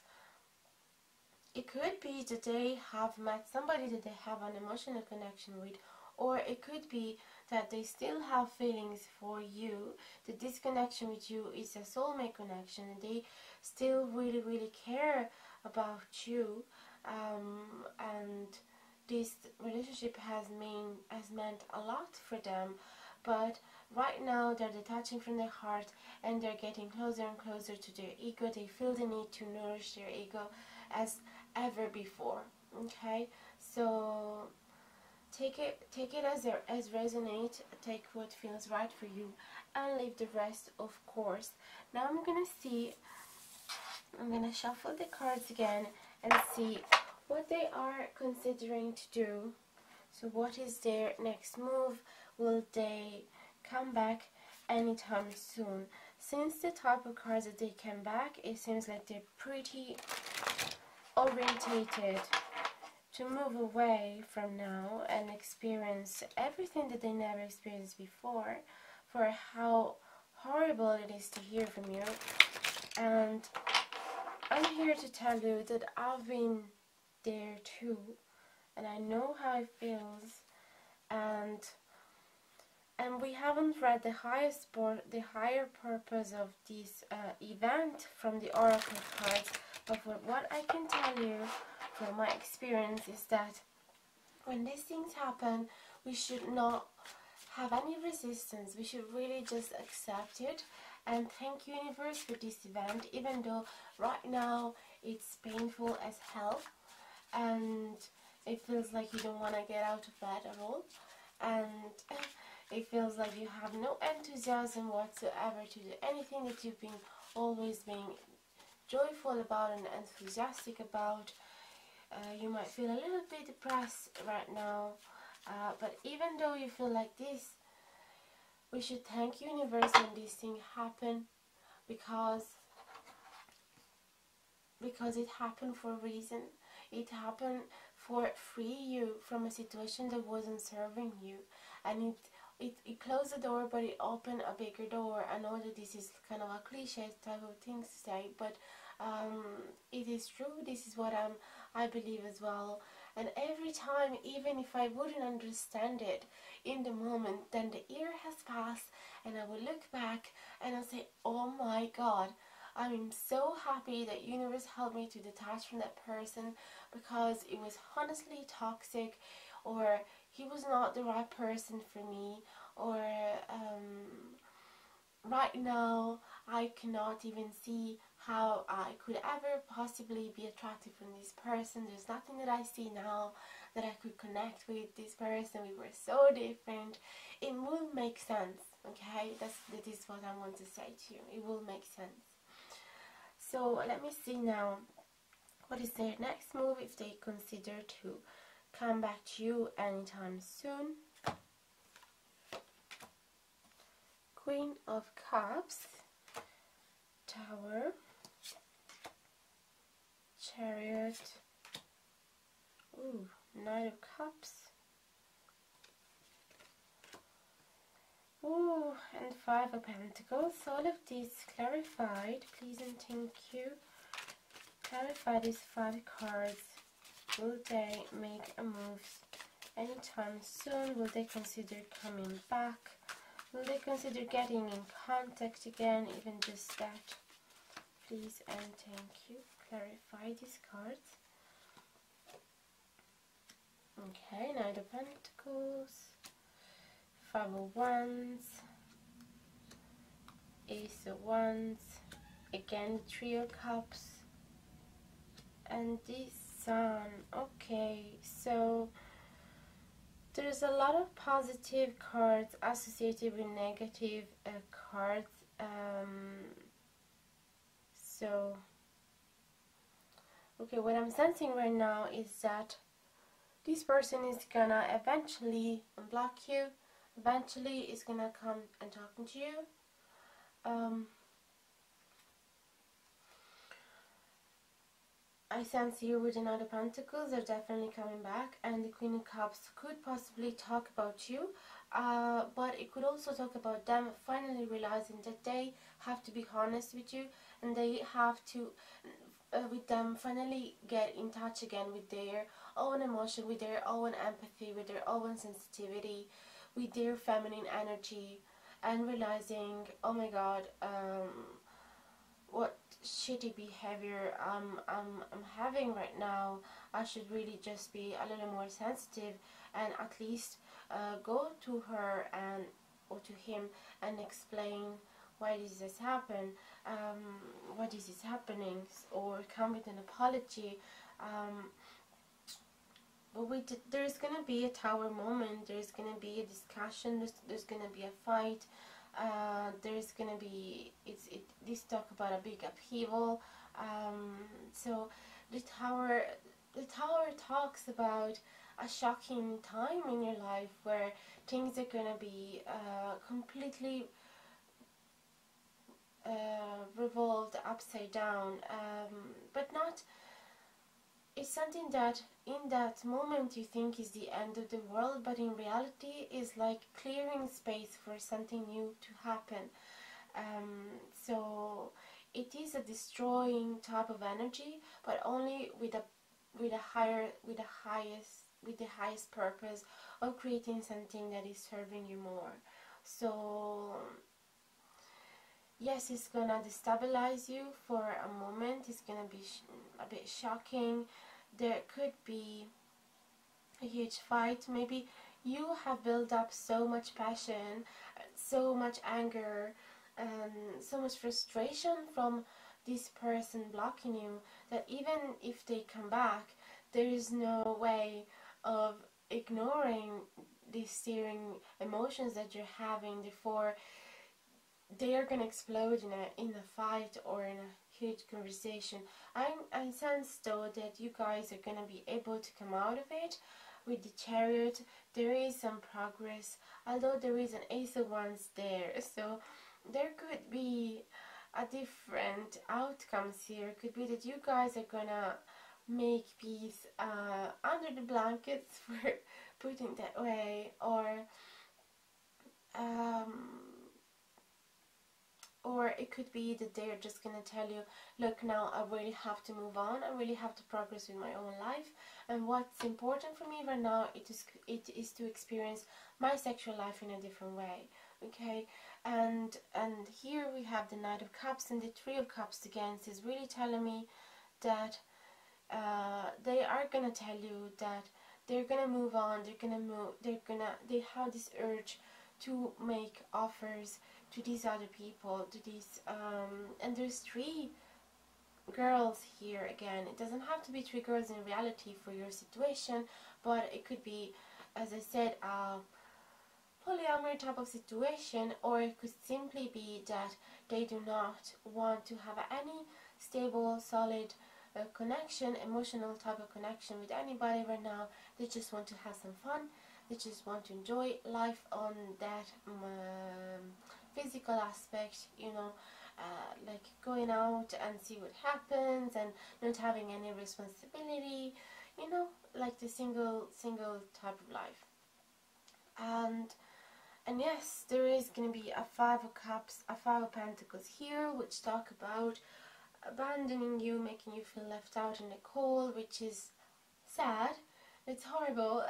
it could be that they have met somebody that they have an emotional connection with, or it could be that they still have feelings for you, that this connection with you is a soulmate connection, and they still really care about you, and this relationship has meant a lot for them. But right now they're detaching from their heart, and they're getting closer and closer to their ego. They feel the need to nourish their ego as ever before. Okay, so take it as resonate, take what feels right for you, and leave the rest, of course. Now I'm gonna shuffle the cards again and see what they are considering to do. So what is their next move? Will they come back anytime soon? Since the type of cards that they came back, it seems like they're pretty orientated to move away from now and experience everything that they never experienced before, for how horrible it is to hear from you. And I'm here to tell you that I've been there too, and I know how it feels, and we haven't read the higher purpose of this event from the oracle cards, But what I can tell you from my experience is that when these things happen, we should not have any resistance. We should really just accept it and thank universe for this event, even though right now it's painful as hell and it feels like you don't want to get out of bed at all, and it feels like you have no enthusiasm whatsoever to do anything that you've been always being joyful about and enthusiastic about. You might feel a little bit depressed right now, but even though you feel like this, we should thank universe when these things happen, because it happened for a reason. It happened for free you from a situation that wasn't serving you, and it closed the door, but it opened a bigger door. I know that this is kind of a cliche type of thing to say, but it is true. This is what I believe as well. And every time, even if I wouldn't understand it in the moment, then the year has passed and I will look back and I'll say, oh my God, I'm so happy that universe helped me to detach from that person, because it was honestly toxic, or he was not the right person for me, or right now I cannot even see how I could ever possibly be attracted from this person. There's nothing that I see now that I could connect with this person. We were so different. It will make sense, okay? That is what I want to say to you. It will make sense. So let me see now, what is their next move if they consider to come back to you anytime soon. Queen of Cups, Tower, Chariot, ooh, Knight of Cups, ooh, and Five of Pentacles. All of these clarified, please and thank you. Clarify these 5 cards. Will they make a move anytime soon? Will they consider coming back? Will they consider getting in contact again? Even just that. Please and thank you. Clarify these cards. Okay, Knight of Pentacles, 5 of Wands, Ace of Wands, again 3 of Cups, and the Sun. Okay, so there's a lot of positive cards associated with negative cards. So, okay, what I'm sensing right now is that this person is gonna eventually unblock you. Eventually is gonna come and talking to you. I sense here with the Knight of Pentacles, they're definitely coming back, and the Queen of Cups could possibly talk about you, but it could also talk about them finally realizing that they have to be honest with you, and they have to, with them, finally get in touch again with their own emotion, with their own empathy, with their own sensitivity, with their feminine energy, and realizing, oh my God, what shitty behavior I'm having right now. I should really just be a little more sensitive and at least go to her and or to him and explain why this has happened, why this is happening, or come with an apology. But there's gonna be a tower moment. There's gonna be a discussion. There's gonna be a fight. There's gonna be this talk about a big upheaval. So the tower talks about a shocking time in your life where things are gonna be completely revolved upside down, but not. It's something that in that moment you think is the end of the world, but in reality is like clearing space for something new to happen. So it is a destroying type of energy, but only with the highest purpose of creating something that is serving you more. So yes, it's gonna destabilize you for a moment. It's gonna be a bit shocking. There could be a huge fight. Maybe you have built up so much passion, so much anger, and so much frustration from this person blocking you, that even if they come back, there is no way of ignoring these searing emotions that you're having. Therefore, they are gonna explode in a fight or in a huge conversation. I sense though that you guys are gonna be able to come out of it. With the Chariot, there is some progress, although there is an Ace of Wands there, so there could be a different outcomes here. It could be that you guys are gonna make peace under the blankets, for putting it that way, or it could be that they're just going to tell you, look, now I really have to move on, I really have to progress with my own life, and what's important for me right now, it is to experience my sexual life in a different way, okay? And here we have the Knight of Cups and the Three of Cups again. This is really telling me that they are going to tell you that they're going to move on, they have this urge to make offers to these other people, to these, and there's 3 girls here again. It doesn't have to be 3 girls in reality for your situation, but it could be, as I said, a polyamory type of situation, or it could simply be that they do not want to have any stable, solid connection, emotional type of connection with anybody right now. They just want to have some fun. They just want to enjoy life on that physical aspect, you know, like going out and see what happens and not having any responsibility, you know, like the single type of life. And yes, there is going to be a 5 of Cups, a 5 of Pentacles here, which talk about abandoning you, making you feel left out in the cold, which is sad. It's horrible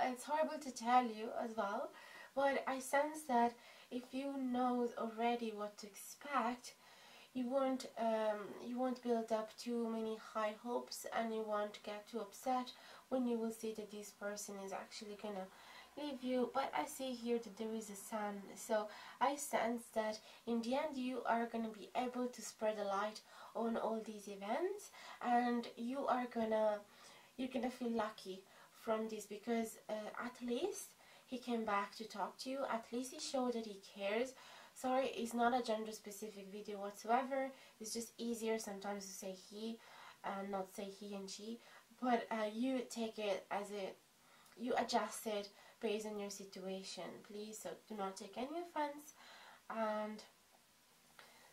to tell you as well, but I sense that if you know already what to expect, you won't build up too many high hopes, and you won't get too upset when you will see that this person is actually gonna leave you. But I see here that there is a sun, so I sense that in the end you are gonna be able to spread the light on all these events, and you're gonna feel lucky from this, because at least he came back to talk to you. At least he showed that he cares. Sorry, it's not a gender specific video whatsoever. It's just easier sometimes to say he and not say he and she, but you take it as you adjust it based on your situation, please, so do not take any offense. And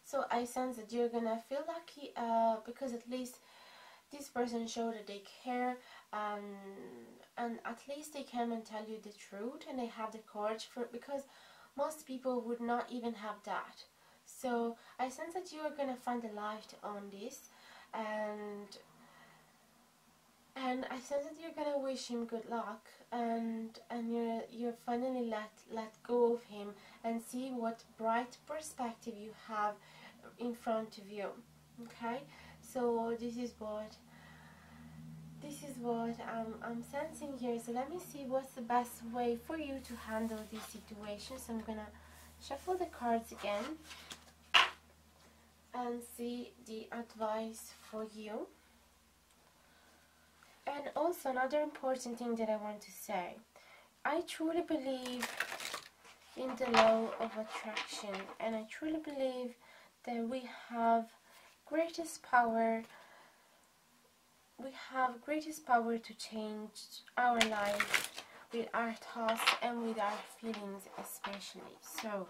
so I sense that you're gonna feel lucky because at least this person showed that they care, and at least they come and tell you the truth, and they have the courage for it, because most people would not even have that. So I sense that you are gonna find the light on this, and I sense that you're gonna wish him good luck, and you're finally let go of him and see what bright perspective you have in front of you. Okay, so this is what I'm sensing here. So let me see what's the best way for you to handle this situation. So I'm gonna shuffle the cards again and see the advice for you. And also another important thing that I want to say, I truly believe in the law of attraction, and I truly believe that we have greatest power to change our life with our thoughts and with our feelings especially. So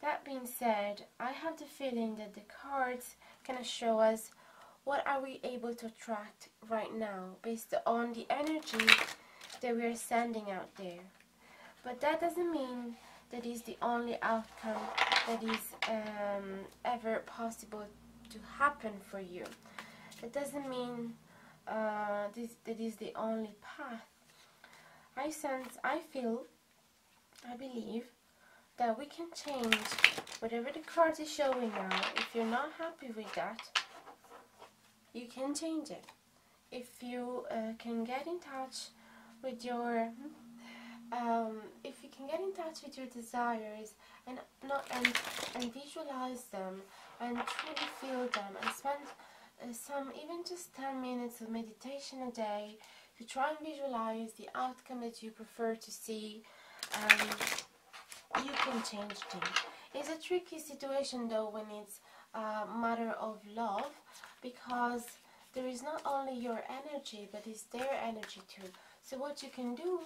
that being said, I have the feeling that the cards can show us what are we able to attract right now based on the energy that we are sending out there. But that doesn't mean that is the only outcome that is ever possible to happen for you. That doesn't mean that is the only path. I believe that we can change whatever the card is showing now, if you're not happy with that, you can change it. If you can get in touch with your if you can get in touch with your desires and visualize them and truly feel them, and spend some, even just 10 minutes of meditation a day to try and visualize the outcome that you prefer to see, you can change things. It's a tricky situation though when it's a matter of love, because there is not only your energy but it's their energy too. So what you can do,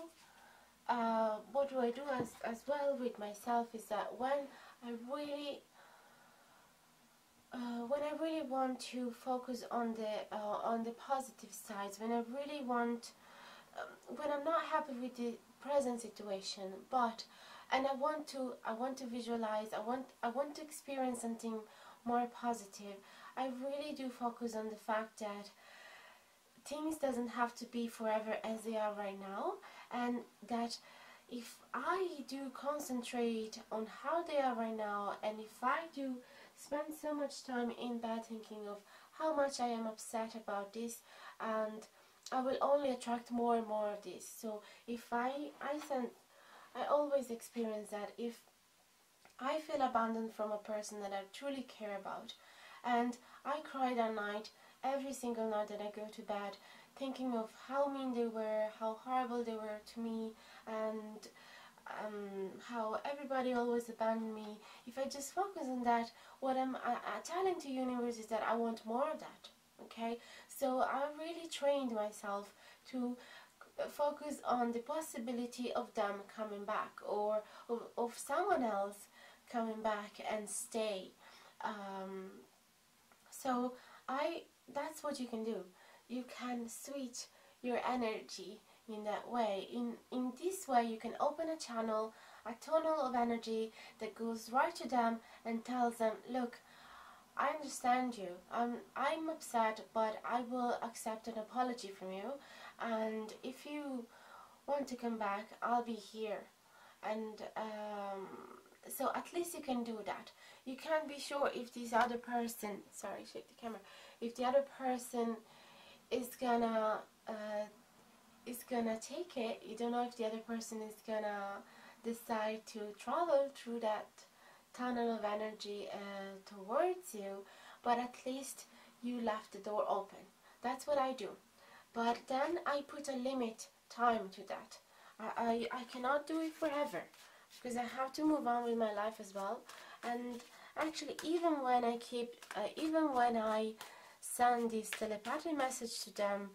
what do I do as well with myself, is that when I really want to focus on the positive sides, when I really want, when I'm not happy with the present situation, and I want to visualize, I want to experience something more positive, I really do focus on the fact that things doesn't have to be forever as they are right now, and that if I do concentrate on how they are right now, and if I do spend so much time in bed thinking of how much I am upset about this, and I will only attract more and more of this. So if I always experience that if I feel abandoned from a person that I truly care about, and I cry that night, every single night that I go to bed, thinking of how mean they were, how horrible they were to me, and how everybody always abandoned me. If I just focus on that, what I'm telling to universe is that I want more of that. Okay, so I really trained myself to focus on the possibility of them coming back, or of someone else coming back and stay. So that's what you can do. You can switch your energy in that way. In this way you can open a channel, a tunnel of energy that goes right to them and tells them, look, I understand you, I'm upset, but I will accept an apology from you, and if you want to come back, I'll be here. And so at least you can do that. You can't be sure if this other person, sorry, shake the camera, if the other person is gonna take it. You don't know if the other person is gonna decide to travel through that tunnel of energy towards you, but at least you left the door open. That's what I do. But then I put a limit time to that. I cannot do it forever, because I have to move on with my life as well. And actually, even when I send this telepathic message to them,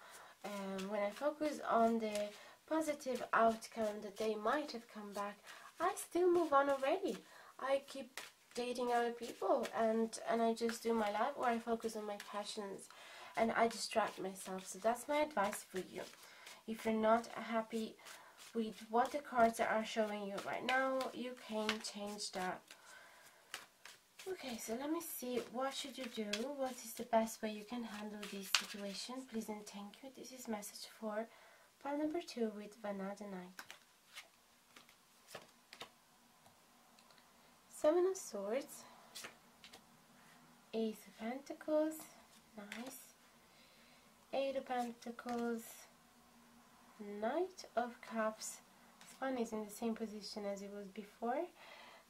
when I focus on the positive outcome that they might have come back, I still move on already. I keep dating other people, and I just do my life, or I focus on my passions and I distract myself. So that's my advice for you. If you're not happy with what the cards are showing you right now, you can change that. Okay, so let me see, what should you do? What is the best way you can handle this situation? Please and thank you. This is message for pile number 2 with VANIDINITE. Seven of Swords, Ace of Pentacles, nice, Eight of Pentacles, Knight of Cups. This one is in the same position as it was before.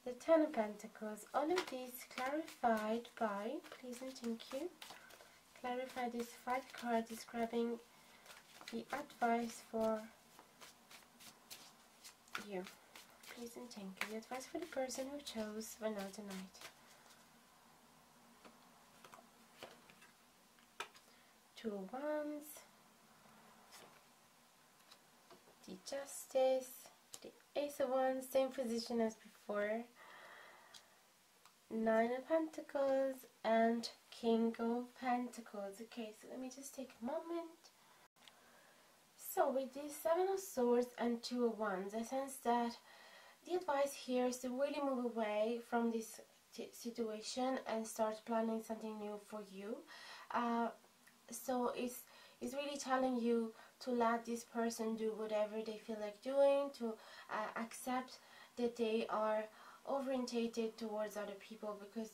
The Ten of Pentacles. All of these clarified by, please and thank you, clarify this 5 card describing the advice for you. Please and thank you. The advice for the person who chose VANIDINITE. Two of Wands, the Justice, the Ace of Wands, same position as before, Nine of Pentacles, and King of Pentacles. Okay, so let me just take a moment. So with these Seven of Swords and Two of Wands, I sense that the advice here is to really move away from this situation and start planning something new for you. So it's really telling you to let this person do whatever they feel like doing, to accept that they are orientated towards other people, because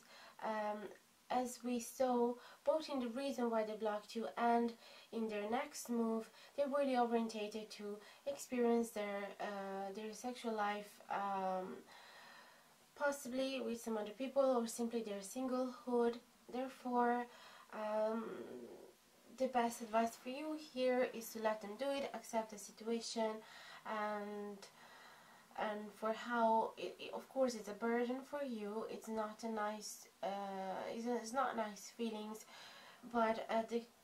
as we saw both in the reason why they blocked you and in their next move, they're really orientated to experience their sexual life, possibly with some other people, or simply their singlehood. Therefore, the best advice for you here is to let them do it, accept the situation, and for how of course it's a burden for you. It's not a nice it's not nice feelings, but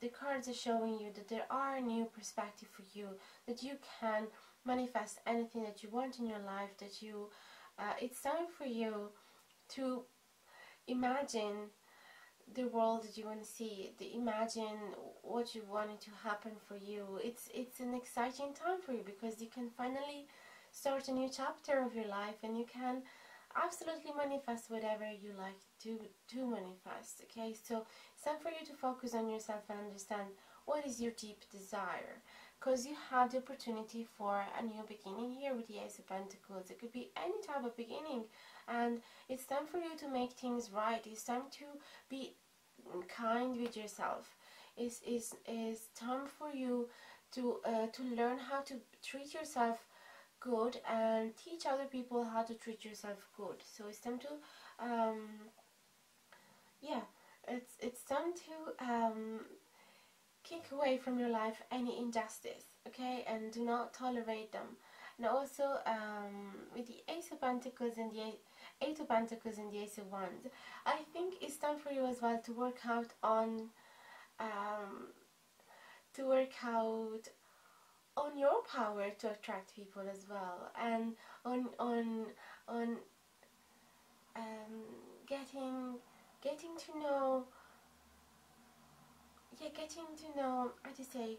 the cards are showing you that there are new perspective for you, that you can manifest anything that you want in your life, that you it's time for you to imagine the world that you want to see, to imagine what you want it to happen for you. It's an exciting time for you, because you can finally start a new chapter of your life, and you can absolutely manifest whatever you like to manifest. Okay, so it's time for you to focus on yourself and understand what is your deep desire, because you have the opportunity for a new beginning here with the Ace of Pentacles. It could be any type of beginning, and it's time for you to make things right. It's time to be kind with yourself. It's time for you to learn how to treat yourself good and teach other people how to treat yourself good. So it's time to yeah, it's time to kick away from your life any injustice, okay, and do not tolerate them. And also with the Ace of Pentacles and the Eight of Pentacles and the Ace of Wands, I think it's time for you as well to work out on your power to attract people as well, and on getting to know, how to say,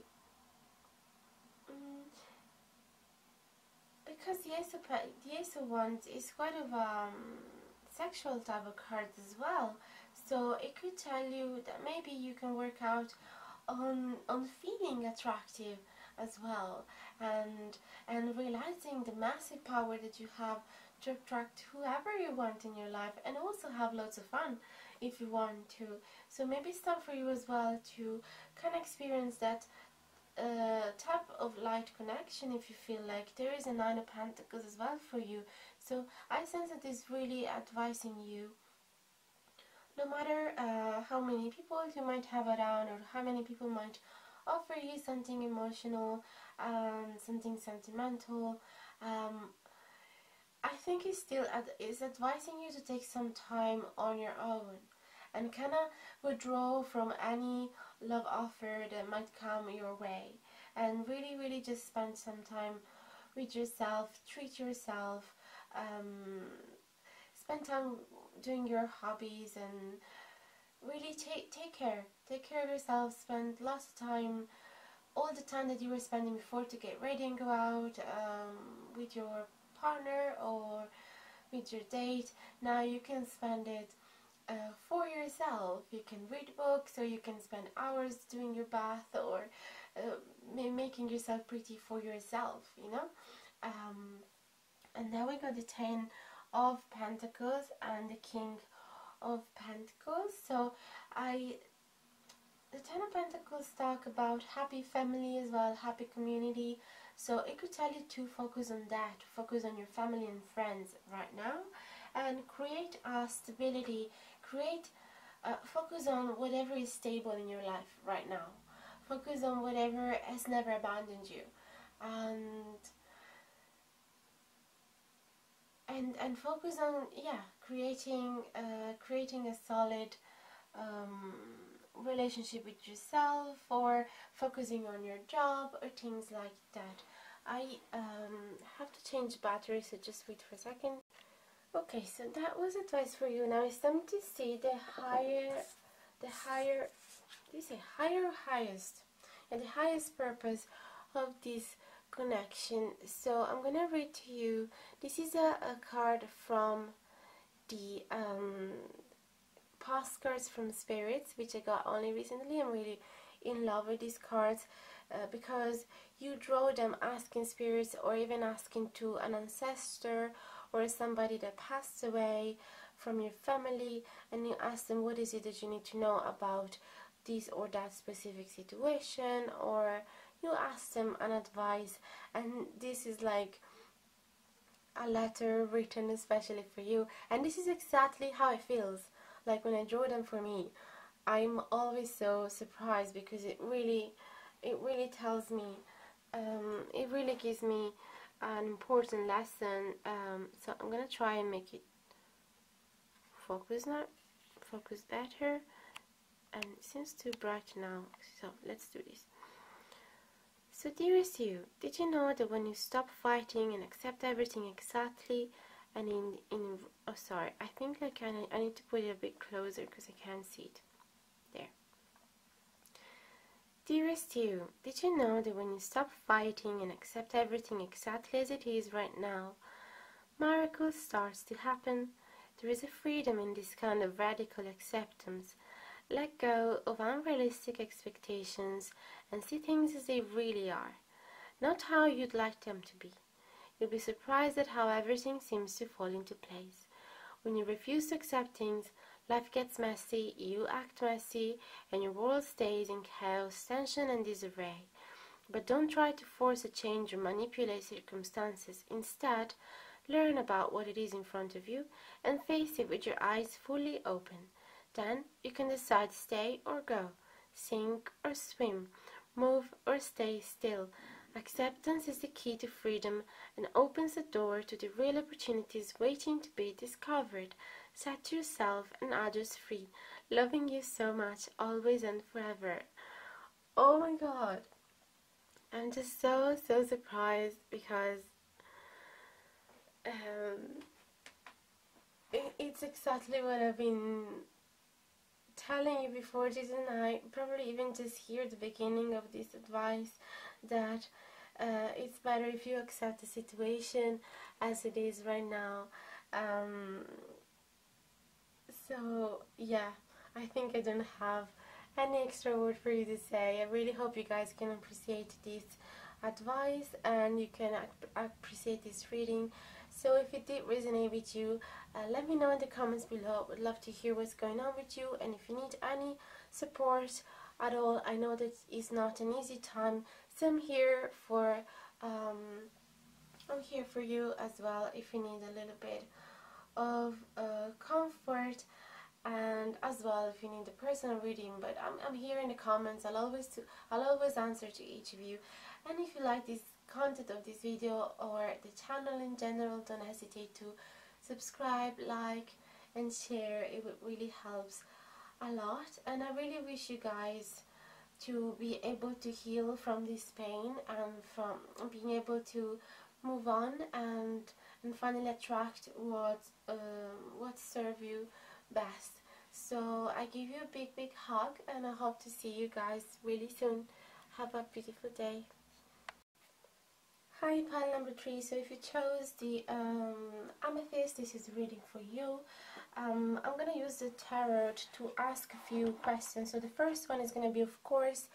because the Ace of Wands is quite of sexual type of card as well, so it could tell you that maybe you can work out on feeling attractive as well, and realizing the massive power that you have to attract whoever you want in your life, and also have lots of fun if you want to. So maybe it's time for you as well to kind of experience that type of light connection, if you feel like. There is a Nine of Pentacles as well for you, so I sense that it's really advising you, no matter how many people you might have around, or how many people might offer you something emotional, something sentimental, I think it's still is advising you to take some time on your own and kind of withdraw from any love offer that might come your way, and really just spend some time with yourself, treat yourself, spend time doing your hobbies, and really take care of yourself. Spend lots of time, all the time that you were spending before to get ready and go out with your partner or with your date. Now you can spend it for yourself. You can read books, or you can spend hours doing your bath, or making yourself pretty for yourself, you know. And now we got the Ten of Pentacles and the King of Pentacles. So the Ten of Pentacles talk about happy family as well, happy community. So it could tell you to focus on that, focus on your family and friends right now, and create stability, focus on whatever is stable in your life right now. Focus on whatever has never abandoned you, and focus on creating a solid relationship with yourself, or focusing on your job, or things like that. I have to change battery, so just wait for a second. Okay, so that was advice for you. Now it's time to see the highest purpose of this connection. So I'm gonna read to you. This is a card from the postcards from spirits, which I got only recently. I'm really in love with these cards because you draw them asking spirits, or even asking to an ancestor, or somebody that passed away from your family, and you ask them what is it that you need to know about this or that specific situation, or you ask them an advice, and this is like a letter written especially for you. And this is exactly how it feels like when I draw them for me. I'm always so surprised because it really tells me, it really gives me an important lesson. So I'm gonna try and make it focus better, and it seems too bright now, so let's do this. So dearest you, did you know that when you stop fighting and accept everything exactly and oh sorry, I think like I need to put it a bit closer because I can't see it. There. Dearest you, did you know that when you stop fighting and accept everything exactly as it is right now, miracles starts to happen? There is a freedom in this kind of radical acceptance. Let go of unrealistic expectations and see things as they really are, not how you'd like them to be. You'll be surprised at how everything seems to fall into place. When you refuse to accept things, life gets messy, you act messy, and your world stays in chaos, tension, and disarray. But don't try to force a change or manipulate circumstances. Instead, learn about what it is in front of you and face it with your eyes fully open. Then you can decide to stay or go, sink or swim, move or stay still. Acceptance is the key to freedom and opens the door to the real opportunities waiting to be discovered. Set yourself and others free. Loving you so much, always and forever. Oh my god. I'm just so surprised because it's exactly what I've been telling you before, didn't I? Probably even just hear the beginning of this advice, that it's better if you accept the situation as it is right now. So yeah, I think I don't have any extra word for you to say. I really hope you guys can appreciate this advice and you can appreciate this reading. So if it did resonate with you, let me know in the comments below. I would love to hear what's going on with you, and if you need any support at all, I know that it's not an easy time, so I'm here for you as well if you need a little bit of comfort, and as well if you need a personal reading. But I'm here in the comments. I'll always answer to each of you. And if you like this content of this video or the channel in general, don't hesitate to subscribe, like and share. It really helps a lot, and I really wish you guys to be able to heal from this pain and from being able to move on and finally attract what serve you best. So I give you a big hug, and I hope to see you guys really soon. Have a beautiful day. Hi pile number 3, so if you chose the amethyst, this is a reading for you. I'm going to use the tarot to ask a few questions. So the first one is going to be, of course,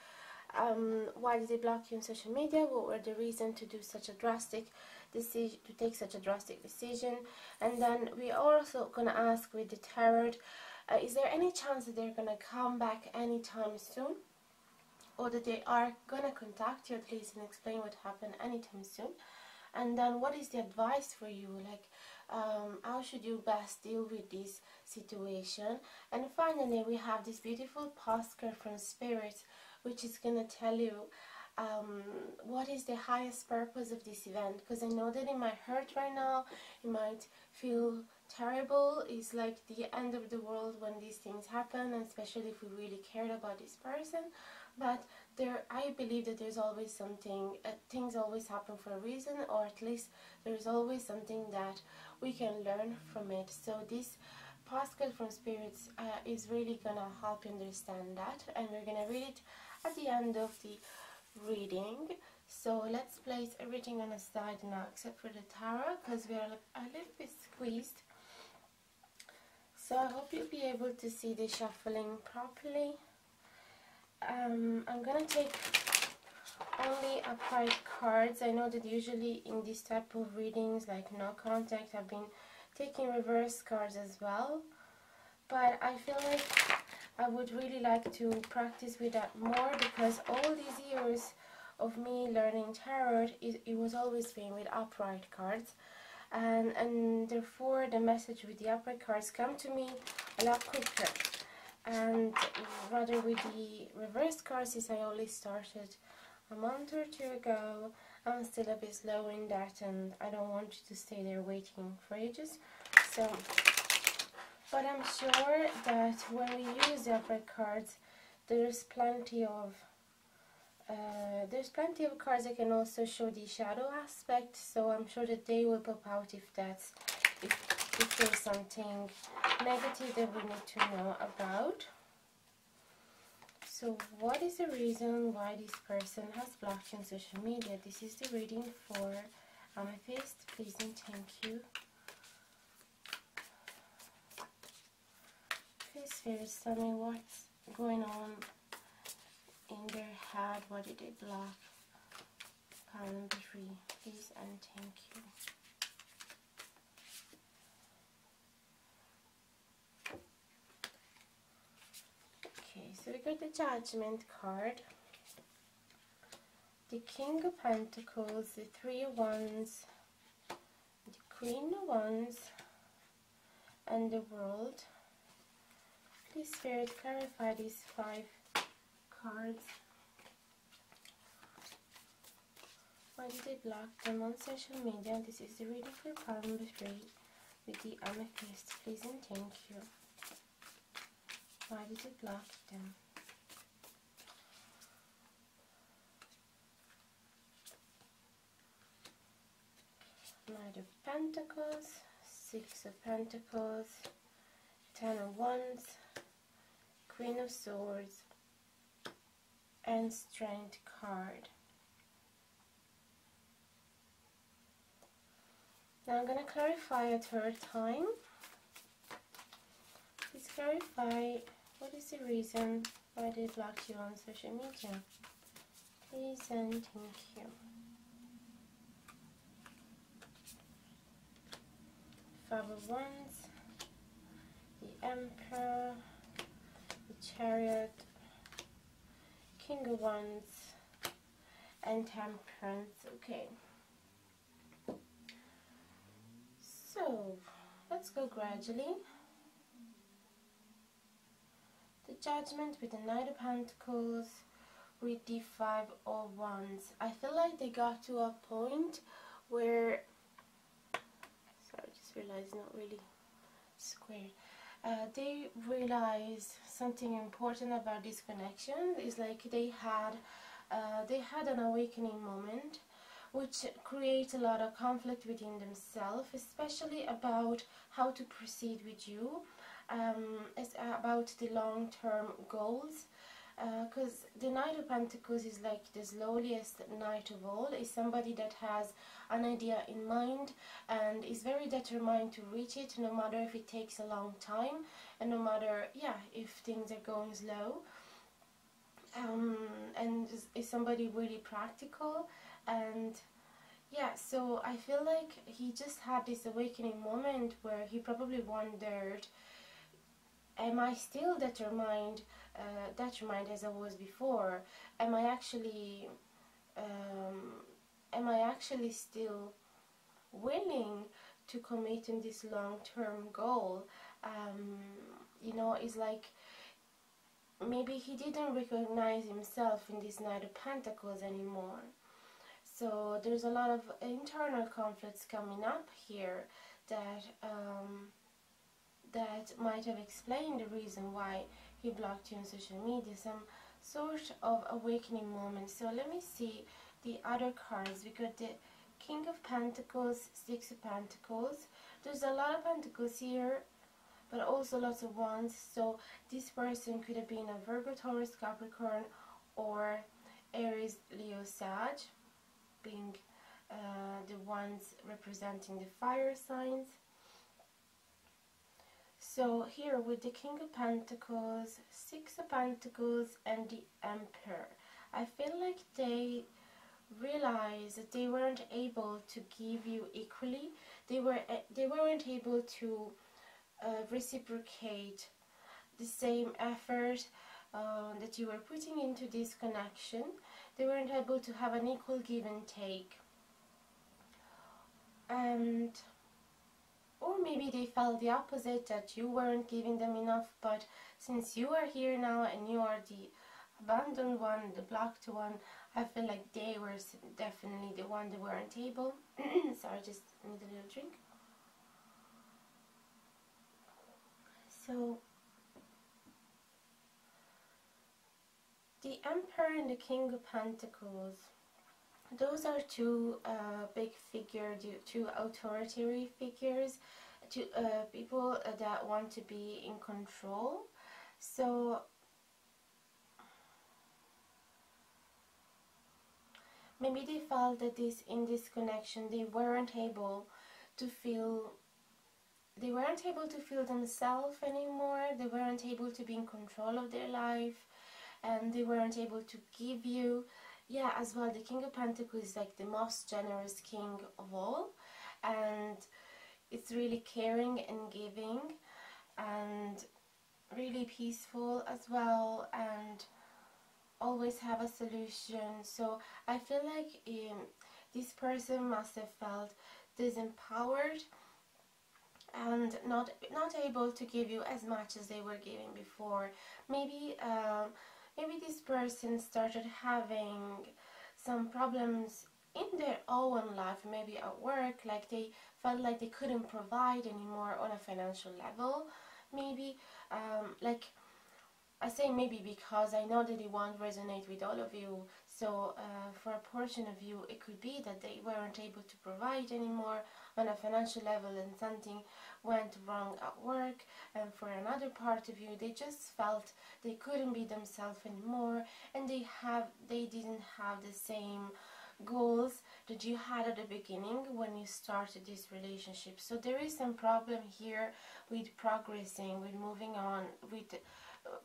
why did they block you on social media? What were the reasons to do such a drastic decision, to take such a drastic decision? And then we are also going to ask with the tarot, is there any chance that they're going to come back anytime soon? Or that they are gonna contact you at least and explain what happened anytime soon. And then what is the advice for you, like how should you best deal with this situation? And finally we have this beautiful postcard from Spirit, which is gonna tell you what is the highest purpose of this event, because I know that it might hurt right now, it might feel terrible, it's like the end of the world when these things happen, and especially if we really cared about this person. But I believe that there's always something, things always happen for a reason, or at least there's always something that we can learn from it. So this postcard from Spirits is really gonna help you understand that, and we're gonna read it at the end of the reading. So let's place everything on a side now except for the tarot, because we are a little bit squeezed. So I hope you'll be able to see the shuffling properly. I'm gonna take only upright cards. I know that usually in this type of readings, like no contact, I've been taking reverse cards as well, but I feel like I would really like to practice with that more, because all these years of me learning tarot, it was always been with upright cards, and therefore the message with the upright cards come to me a lot quicker. And rather with the reverse cards, since I only started a month or two ago, I'm still a bit slow in that, and I don't want you to stay there waiting for ages. So, but I'm sure that when we use the upright cards, there's plenty of cards that can also show the shadow aspect. So I'm sure that they will pop out if there's something negative that we need to know about. So what is the reason why this person has blocked you on social media? This is the reading for Amethyst. Please and thank you. Please, Spirits, tell me what's going on in their head. What did they block? Pile number 3. Please and thank you. So we got the Judgment card, the King of Pentacles, the 3 of Wands, the Queen of Wands, and the World. Please, Spirit, clarify these 5 cards. Why did they block them on social media? This is the reading for pile number 3 with the Amethyst. Please and thank you. Why did it block them? Knight of Pentacles, 6 of Pentacles, 10 of Wands, Queen of Swords, and Strength card. Now I'm going to clarify a third time. Please clarify, what is the reason why they blocked you on social media? Please and thank you. Five of Wands, the Emperor, the Chariot, King of Wands, and Temperance. Okay. So, let's go gradually. The Judgment with the Knight of Pentacles with the 5 of Wands. I feel like they got to a point where, sorry, I just realized not really squared. They realized something important about this connection. Is like they had an awakening moment, which creates a lot of conflict within themselves, especially about how to proceed with you. It's about the long-term goals, because the Knight of Pentacles is like the slowliest knight of all. Is somebody that has an idea in mind and is very determined to reach it, no matter if it takes a long time, and no matter, yeah, if things are going slow. And is somebody really practical, and yeah, so I feel like he just had this awakening moment where he probably wondered, am I still determined as I was before? Am I actually still willing to commit in this long-term goal? You know, it's like maybe he didn't recognize himself in this Knight of Pentacles anymore. So there's a lot of internal conflicts coming up here that that might have explained the reason why he blocked you on social media, some sort of awakening moment. So let me see the other cards. We got the King of Pentacles, 6 of Pentacles. There's a lot of Pentacles here, but also lots of Wands. So this person could have been a Virgo, Taurus, Capricorn, or Aries, Leo, Sag, being the ones representing the fire signs. So here with the King of Pentacles, 6 of Pentacles, and the Emperor, I feel like they realized that they weren't able to give you equally. They weren't able to reciprocate the same effort that you were putting into this connection. They weren't able to have an equal give and take. And or maybe they felt the opposite, that you weren't giving them enough, but since you are here now and you are the abandoned one, the blocked one, I feel like they were definitely the one that weren't able. Sorry, just need a little drink. So the Emperor and the King of Pentacles, those are two big figures, two authoritarian figures, two people that want to be in control. So maybe they felt that in this connection they weren't able to feel themselves anymore. They weren't able to be in control of their life, and they weren't able to give you. Yeah, as well, the King of Pentacles is like the most generous king of all, and it's really caring and giving and really peaceful as well, and always have a solution. So I feel like this person must have felt disempowered and not able to give you as much as they were giving before. Maybe this person started having some problems in their own life, maybe at work, like they felt like they couldn't provide anymore on a financial level. Maybe like I say maybe because I know that it won't resonate with all of you. So for a portion of you, it could be that they weren't able to provide anymore on a financial level and something went wrong at work. And for another part of you, they just felt they couldn't be themselves anymore, and they didn't have the same goals that you had at the beginning when you started this relationship. So there is some problem here with progressing, with moving on, with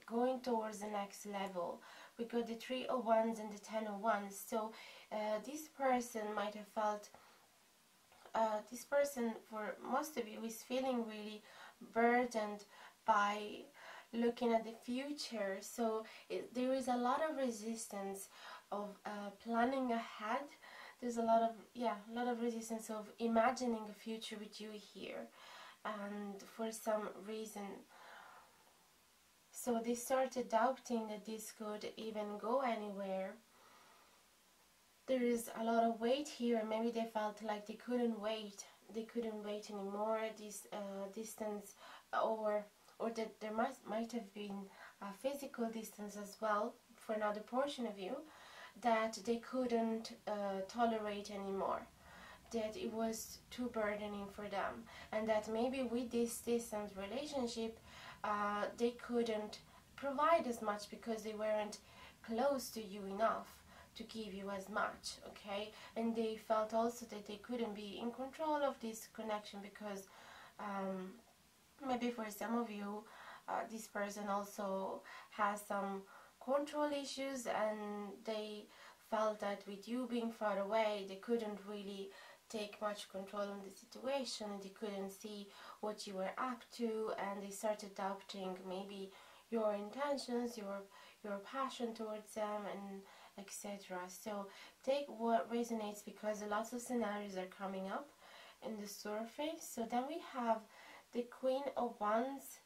going towards the next level. We got the 3 of Wands and the 10 of Wands. So this person might have felt, this person for most of you is feeling really burdened by looking at the future. So there is a lot of resistance of planning ahead. There's a lot of resistance of imagining a future with you here, and for some reason, so they started doubting that this could even go anywhere. There is a lot of weight here. Maybe they felt like they couldn't wait. They couldn't wait anymore. This distance, or that there might have been a physical distance as well for another portion of you that they couldn't tolerate anymore. That it was too burdening for them, and that maybe with this distant relationship they couldn't provide as much because they weren't close to you enough to give you as much, okay? And they felt also that they couldn't be in control of this connection because maybe for some of you this person also has some control issues, and they felt that with you being far away they couldn't really take much control on the situation, and they couldn't see what you were up to, and they started doubting maybe your intentions, your passion towards them, and etc. So take what resonates, because lots of scenarios are coming up in the surface. So then we have the Queen of Wands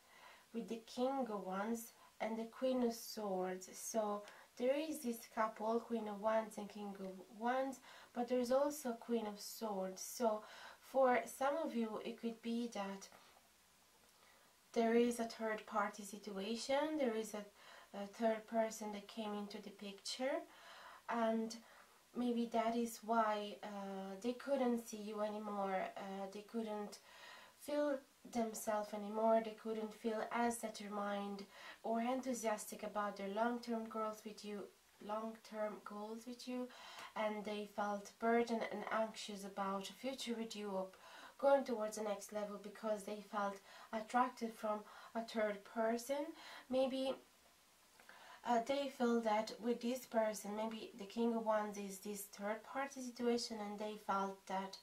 with the King of Wands and the Queen of Swords. So there is this couple, Queen of Wands and King of Wands, but there's also Queen of Swords. So for some of you, it could be that there is a third party situation, there is a third person that came into the picture, and maybe that is why they couldn't see you anymore, they couldn't feel themselves anymore, they couldn't feel as determined or enthusiastic about their long-term goals with you, and they felt burdened and anxious about a future with you, or going towards the next level, because they felt attracted from a third person. Maybe they feel that with this person, maybe the King of Wands is this third party situation, and they felt that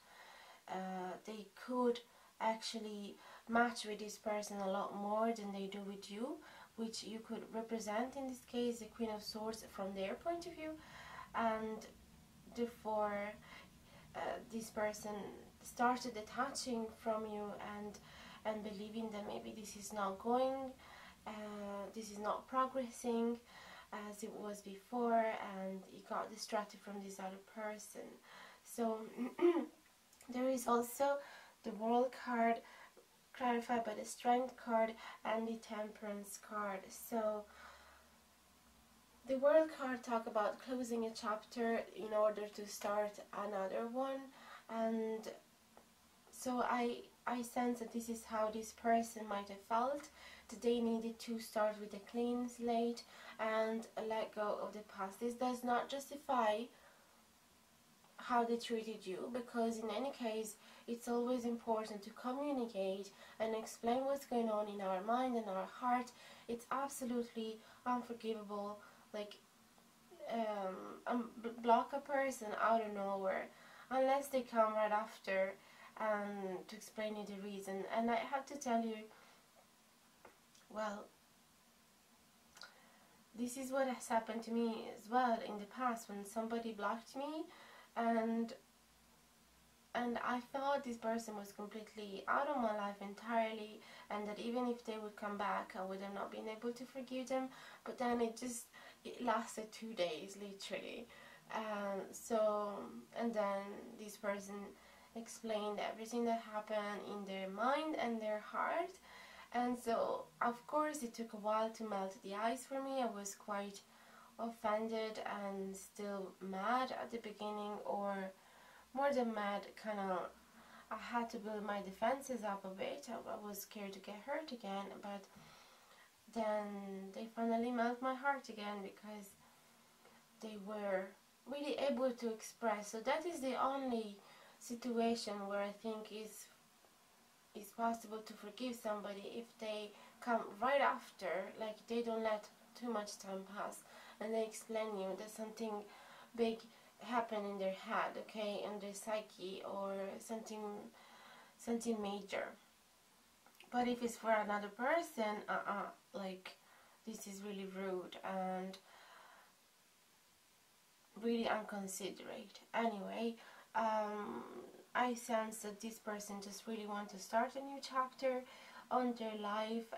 they could actually match with this person a lot more than they do with you, which you could represent in this case the Queen of Swords from their point of view. And therefore this person started detaching from you and believing that maybe this is not going, this is not progressing as it was before, and he got distracted from this other person. So there is also the World card clarified by the Strength card and the Temperance card. So the World card talk about closing a chapter in order to start another one, and so I sense that this is how this person might have felt, that they needed to start with a clean slate and let go of the past. This does not justify how they treated you, because in any case it's always important to communicate and explain what's going on in our mind and our heart. It's absolutely unforgivable, like block a person out of nowhere unless they come right after to explain you the reason. And I have to tell you, well, this is what has happened to me as well in the past, when somebody blocked me and I thought this person was completely out of my life entirely, and that even if they would come back I would have not been able to forgive them. But then it lasted 2 days literally, and then this person explained everything that happened in their mind and their heart, and so of course it took a while to melt the ice for me. I was quite offended and still mad at the beginning, or more than mad, kind of I had to build my defenses up a bit. I was scared to get hurt again, but then they finally melt my heart again because they were really able to express. So that is the only situation where I think is possible to forgive somebody, if they come right after, like they don't let too much time pass and they explain you that something big happened in their head, okay, in their psyche, or something major. But if it's for another person, like this is really rude and really unconsiderate. Anyway, I sense that this person just really wants to start a new chapter on their life,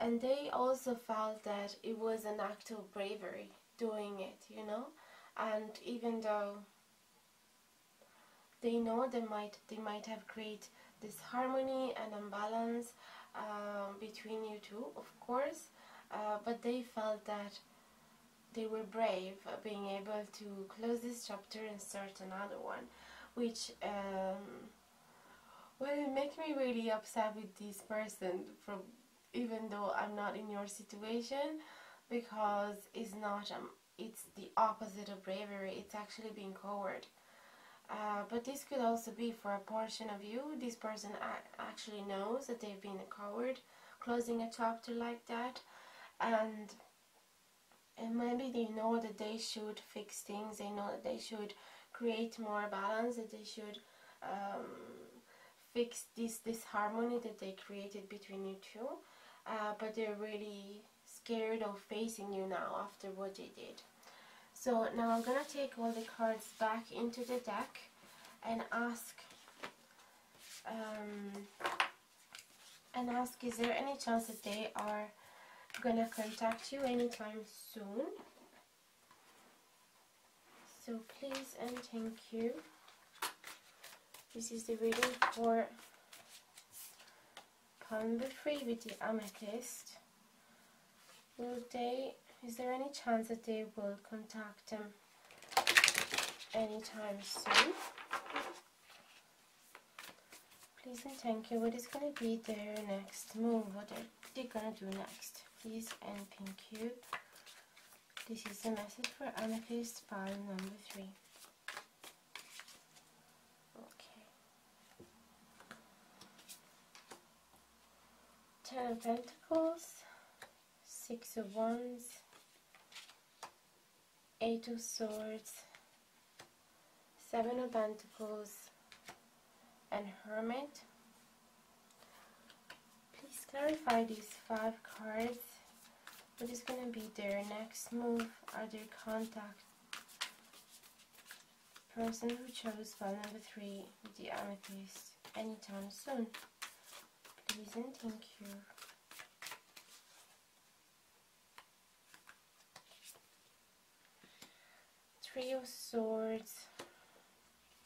and they also felt that it was an act of bravery doing it, you know. And even though they know they might have created this harmony and imbalance between you two, of course, but they felt that they were brave, being able to close this chapter and start another one, which well, it makes me really upset with this person, from even though I'm not in your situation, because it's not it's the opposite of bravery. It's actually being coward. But this could also be for a portion of you. This person actually knows that they've been a coward, closing a chapter like that, and maybe they know that they should fix things. They know that they should create more balance, that they should fix this harmony that they created between you two, but they're really scared of facing you now after what they did. So now I'm gonna take all the cards back into the deck and ask is there any chance that they are gonna contact you anytime soon? So please and thank you. This is the reading for number 3 with the Amethyst. Is there any chance that they will contact them anytime soon? Please and thank you. What is going to be their next move? What are they going to do next? Please and thank you. This is the message for Amethyst pile number 3. Okay. 10 of Pentacles, Six of Wands, Eight of Swords, Seven of Pentacles, and Hermit. Please clarify these 5 cards. What is going to be their next move or their contact? Person who chose file number 3 with the amethyst anytime soon. Please and thank you. Three of Swords,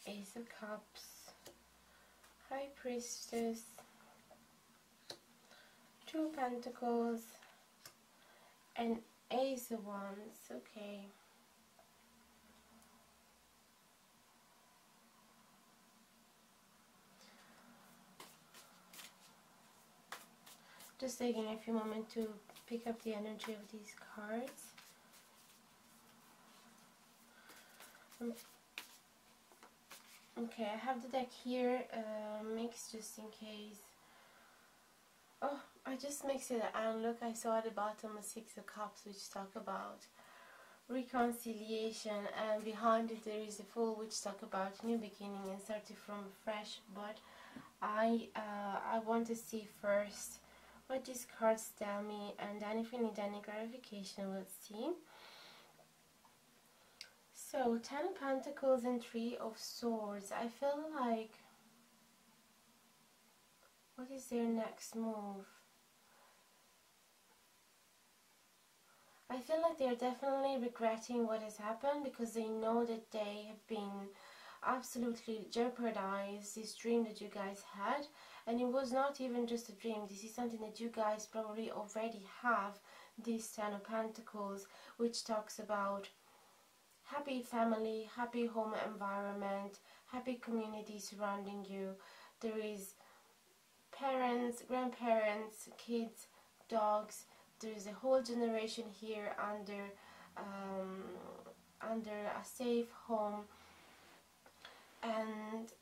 Ace of Cups, High Priestess, Two of Pentacles, and Ace of Wands. Okay. Just taking a few moments to pick up the energy of these cards. Okay, I have the deck here mixed just in case. Oh, I just mixed it, and look, I saw at the bottom a Six of Cups, which talk about reconciliation, and behind it there is a Fool, which talk about new beginning and starting from fresh. But I want to see first what these cards tell me, and then if we need any clarification, we'll see. So, Ten of Pentacles and Three of Swords. I feel like, what is their next move? I feel like they're definitely regretting what has happened, because they know that they have been absolutely jeopardized this dream that you guys had. And it was not even just a dream. This is something that you guys probably already have, this Ten of Pentacles, which talks about happy family, happy home environment, happy community surrounding you. There is parents, grandparents, kids, dogs. There is a whole generation here under a safe home, and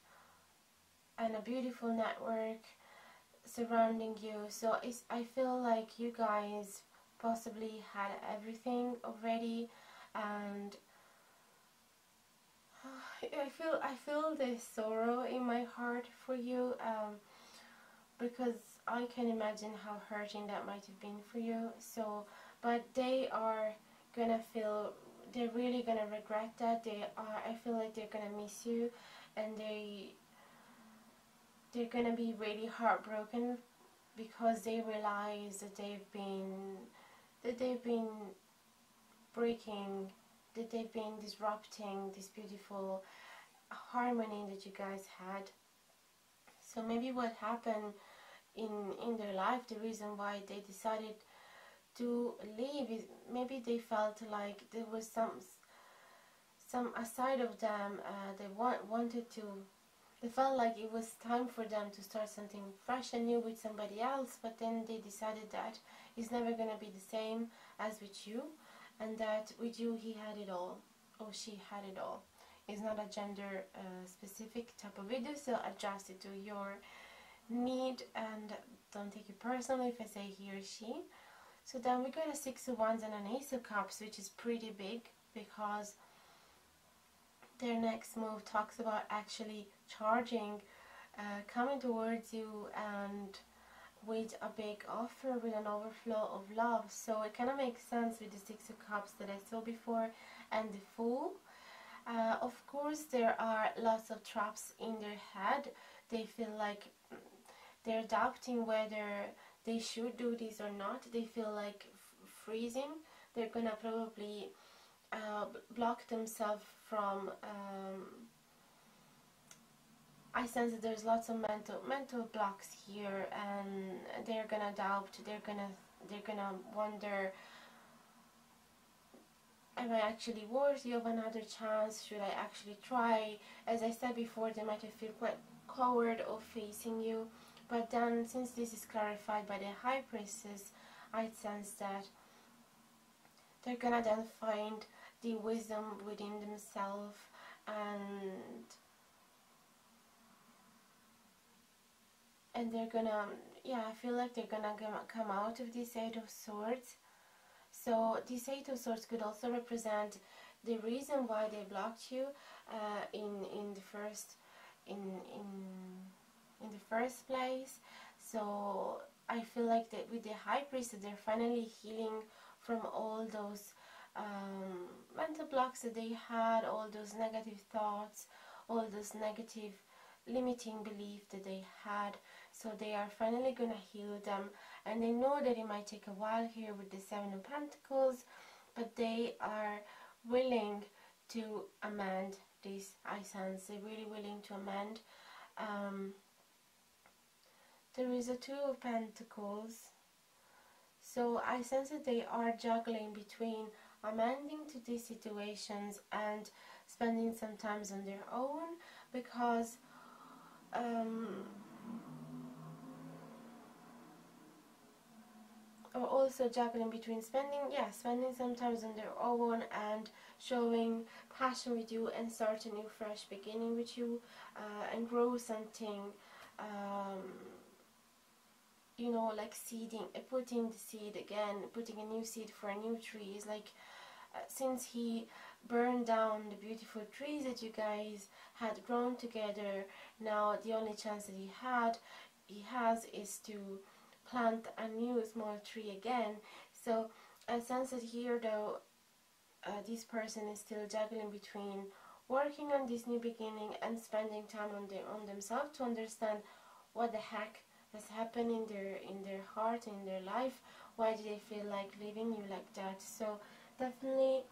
a beautiful network surrounding you. So I feel like you guys possibly had everything already, and I feel this sorrow in my heart for you, because I can imagine how hurting that might have been for you. So, but they are gonna feel, they're really gonna regret that. I feel like they're gonna miss you, and they're gonna be really heartbroken, because they realize that they've been breaking, that they've been disrupting this beautiful harmony that you guys had. So maybe what happened in their life, the reason why they decided to leave, is maybe they felt like there was some aside of them, they felt like it was time for them to start something fresh and new with somebody else, but then they decided that it's never going to be the same as with you, and that with you he had it all, or she had it all. It's not a gender specific type of video, so adjust it to your need, and don't take it personally if I say he or she. So then we got a Six of Wands and an Ace of Cups, which is pretty big, because their next move talks about actually charging, coming towards you, and with a big offer, with an overflow of love. So it kind of makes sense with the Six of Cups that I saw before, and the Fool. Of course, there are lots of traps in their head. They feel like they're doubting whether they should do this or not. They feel like freezing. They're gonna probably block themselves from I sense that there's lots of mental blocks here, and they're gonna doubt. They're gonna wonder, am I actually worthy of another chance? Should I actually try? As I said before, they might have feel quite coward of facing you, but then since this is clarified by the High Priestess, I sense that they're gonna then find the wisdom within themselves, and they're gonna, yeah, I feel like they're gonna come out of this Eight of Swords So this Eight of Swords could also represent the reason why they blocked you in the first place. So I feel like that with the High Priestess, they're finally healing from all those mental blocks that they had, all those negative thoughts, all those negative limiting beliefs that they had. So they are finally gonna heal them, and they know that it might take a while here with the Seven of Pentacles, but they are willing to amend this. I sense they're really willing to amend. There is a Two of Pentacles, so I sense that they are juggling between amending to these situations and spending some time on their own, because or also juggling between spending some time on their own and showing passion with you and start a new fresh beginning with you, and grow something, you know, like seeding, putting the seed again, putting a new seed for a new tree. Is like since he burned down the beautiful trees that you guys had grown together, now the only chance that he has is to plant a new small tree again. So I sense that here though, this person is still juggling between working on this new beginning and spending time on themselves to understand what the heck has happened in their heart, in their life. Why do they feel like leaving you like that? So definitely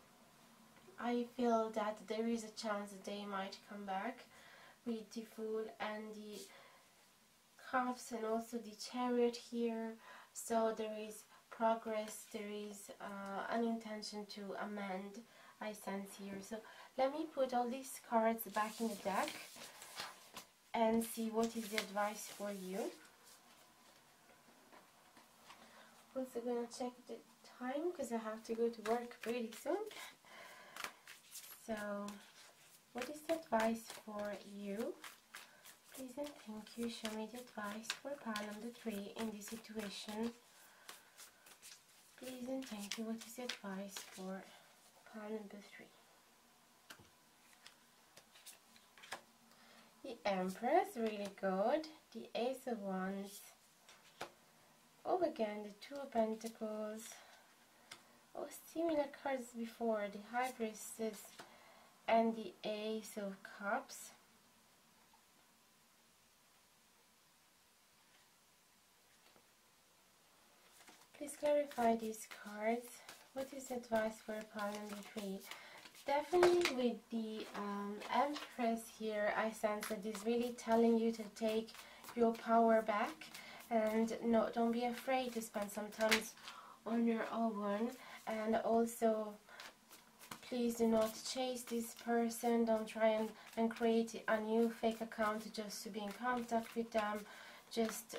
I feel that there is a chance that they might come back with the Fool and the Cups and also the Chariot here. So there is progress, there is an intention to amend, I sense here. So let me put all these cards back in the deck and see what is the advice for you. Also gonna check the time because I have to go to work pretty soon. So what is the advice for you? Please and thank you. Show me the advice for pile number 3 in this situation. Please and thank you. What is the advice for pile number 3? The Empress, really good. The Ace of Wands. Oh, again, the Two of Pentacles. Oh, similar cards before. The High Priestess and the Ace of Cups. Please clarify these cards. What is advice for pile number 3? Definitely with the Empress here, I sense that it's really telling you to take your power back, and no, don't be afraid to spend some time on your own. And also, please do not chase this person. Don't try and create a new fake account just to be in contact with them. Just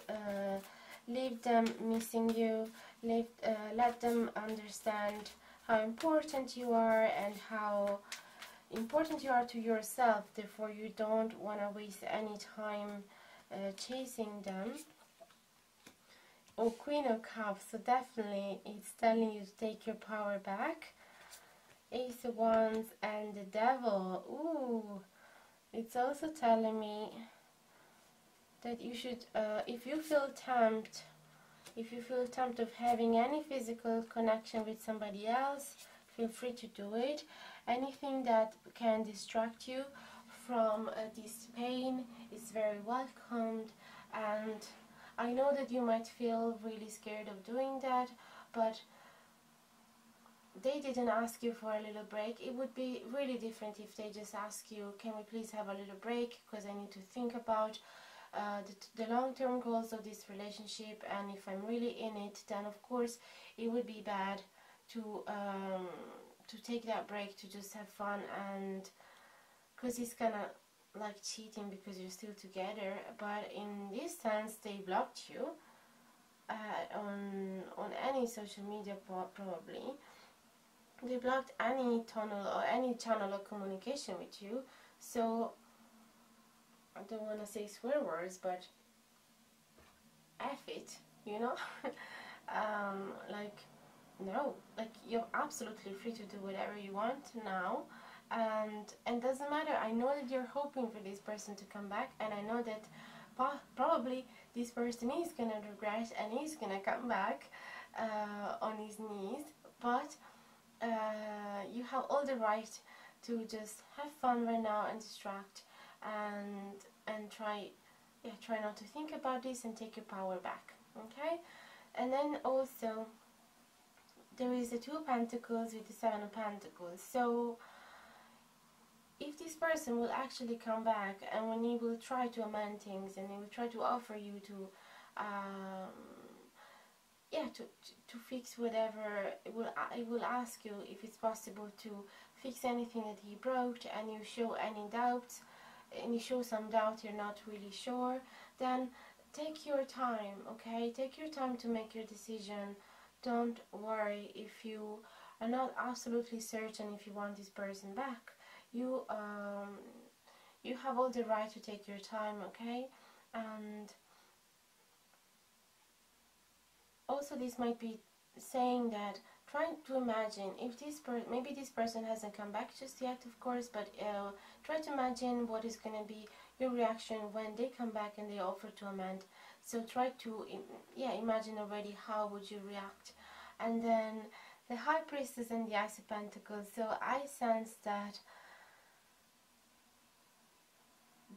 leave them missing you. Let them understand how important you are and how important you are to yourself. Therefore, you don't want to waste any time chasing them. Oh, Queen of Cups. So definitely it's telling you to take your power back. Ace of Wands and the Devil. Ooh, it's also telling me that you should, if you feel tempted of having any physical connection with somebody else, feel free to do it. Anything that can distract you from this pain is very welcomed. And I know that you might feel really scared of doing that, but they didn't ask you for a little break. It would be really different if they just ask you, can we please have a little break, because I need to think about the long-term goals of this relationship, and if I'm really in it, then of course it would be bad to take that break to just have fun, and because it's kind of like cheating because you're still together. But in this sense, they blocked you on any social media, probably. They blocked any tunnel or any channel of communication with you. So I don't want to say swear words, but F it, you know. Like, no, like, you're absolutely free to do whatever you want now, and doesn't matter. I know that you're hoping for this person to come back, and I know that probably this person is gonna regret and he's gonna come back on his knees, but you have all the right to just have fun right now and distract and try not to think about this and take your power back, okay? And then also there is the Two of Pentacles with the Seven of Pentacles. So if this person will actually come back, and when he will try to amend things and he will try to offer you to to fix whatever, it will ask you if it's possible to fix anything that he broke, and you show any doubts, and you show some doubt, you're not really sure, then take your time, okay? Take your time to make your decision. Don't worry if you are not absolutely certain if you want this person back. You have all the right to take your time, okay? And also this might be saying that, trying to imagine if maybe this person hasn't come back just yet, of course, but try to imagine what is going to be your reaction when they come back and they offer to amend. So try to imagine already how would you react. And then the High Priestess and the Ace of Pentacles. So I sense that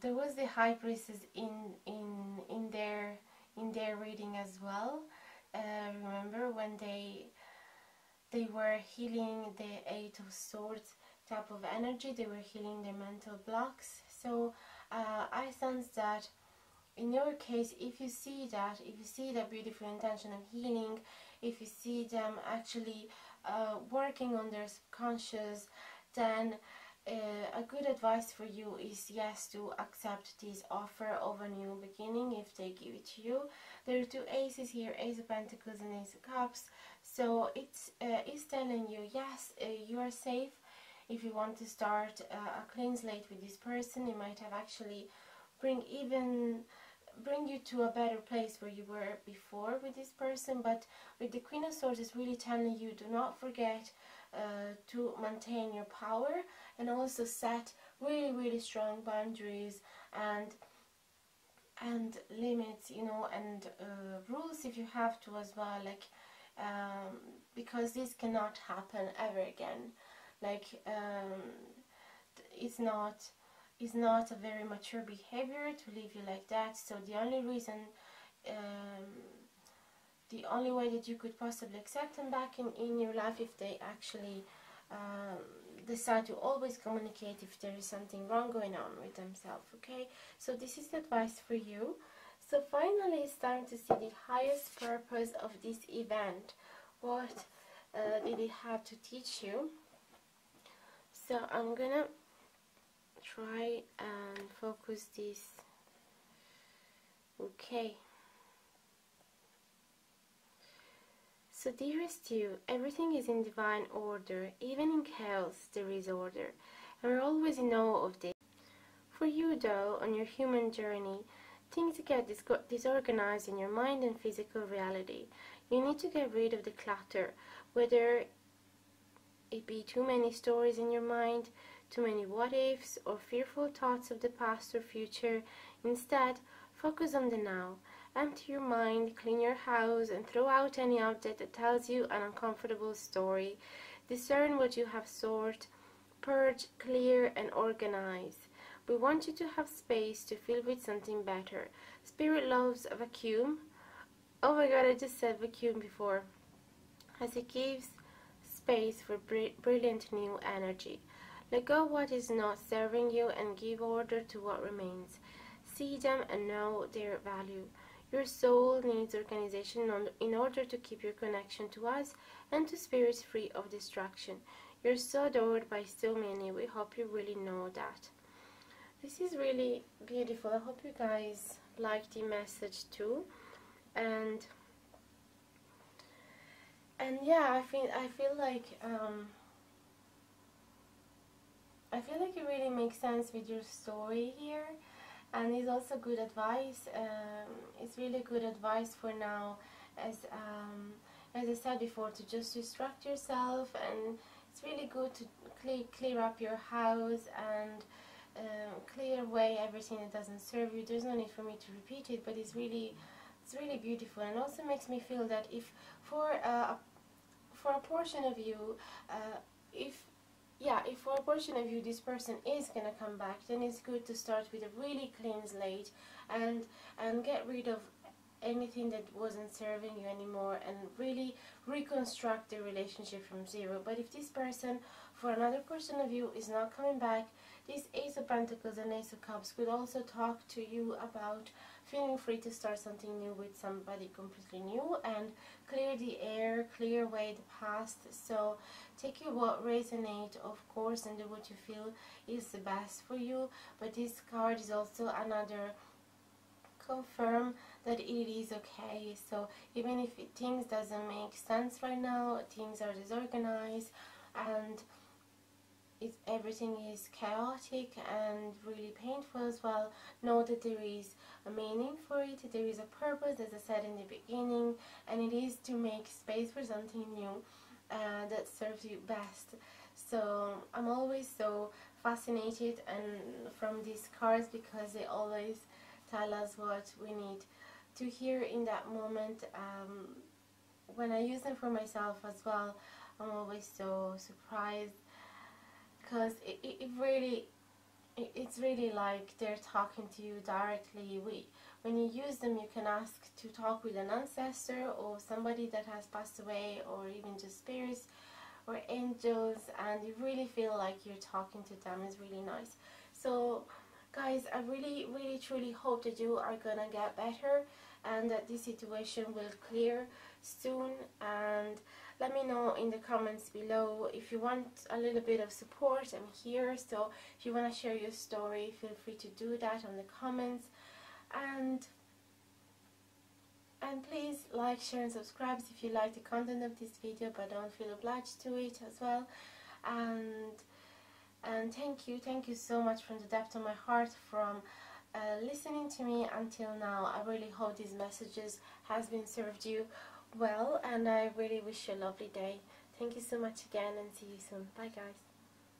there was the High Priestess in their reading as well. Remember when they were healing the Eight of Swords type of energy, they were healing their mental blocks. So I sense that in your case, if you see that beautiful intention of healing, if you see them actually working on their subconscious, then a good advice for you is, yes, to accept this offer of a new beginning if they give it to you. There are two aces here, Ace of Pentacles and Ace of Cups. So it's telling you, yes, you are safe. If you want to start a clean slate with this person, it might have actually bring you to a better place where you were before with this person. But with the Queen of Swords, it's really telling you, do not forget to maintain your power, and also set really strong boundaries and limits, you know, and rules if you have to as well, like because this cannot happen ever again. Like it's not a very mature behavior to leave you like that. So the only reason, the only way that you could possibly accept them back in your life, if they actually decide to always communicate if there is something wrong going on with themselves, okay? So this is the advice for you. So finally, it's time to see the highest purpose of this event. What did it have to teach you? So I'm gonna try and focus this. Okay. So dearest you, everything is in divine order. Even in chaos there is order, and we're always in awe of this. For you though, on your human journey, things get disorganized in your mind and physical reality. You need to get rid of the clutter, whether it be too many stories in your mind, too many what-ifs, or fearful thoughts of the past or future. Instead, focus on the now. Empty your mind, clean your house, and throw out any object that tells you an uncomfortable story. Discern what you have sort, purge, clear, and organize. We want you to have space to fill with something better. Spirit loves a vacuum. Oh my god, I just said vacuum before. As it gives space for brilliant new energy. Let go of what is not serving you and give order to what remains. See them and know their value. Your soul needs organization in order to keep your connection to us and to spirits free of distraction. You're so adored by so many. We hope you really know that. This is really beautiful. I hope you guys like the message too. And yeah, I feel like it really makes sense with your story here. And it's also good advice. It's really good advice for now, as as I said before, to just distract yourself, and it's really good to clear up your house and clear away everything that doesn't serve you. There's no need for me to repeat it, but it's really beautiful, and also makes me feel that if for a portion of you, if for a portion of you this person is gonna come back, then it's good to start with a really clean slate and get rid of anything that wasn't serving you anymore, and really reconstruct the relationship from zero. But if this person, for another person of you, is not coming back, this Ace of Pentacles and Ace of Cups could also talk to you about feeling free to start something new with somebody completely new, and clear the air, clear away the past. So take what resonate, of course, and do what you feel is the best for you. But this card is also another confirm that it is okay. So even if things doesn't make sense right now, things are disorganized, and everything is chaotic and really painful as well, know that there is a meaning for it, there is a purpose, as I said in the beginning, and it is to make space for something new that serves you best. So I'm always so fascinated and from these cards, because they always tell us what we need to hear in that moment. When I use them for myself as well, I'm always so surprised, because it's really like they're talking to you directly. When you use them, you can ask to talk with an ancestor or somebody that has passed away, or even just spirits or angels, and you really feel like you're talking to them. It's really nice. So guys, I really truly hope that you are gonna get better and that this situation will clear soon. And let me know in the comments below if you want a little bit of support. I'm here, so if you want to share your story, feel free to do that on the comments. And please like, share and subscribe if you like the content of this video, but don't feel obliged to it as well. And thank you so much from the depth of my heart from listening to me until now. I really hope these messages has been served you well, and I really wish you a lovely day. Thank you so much again, and see you soon. Bye guys.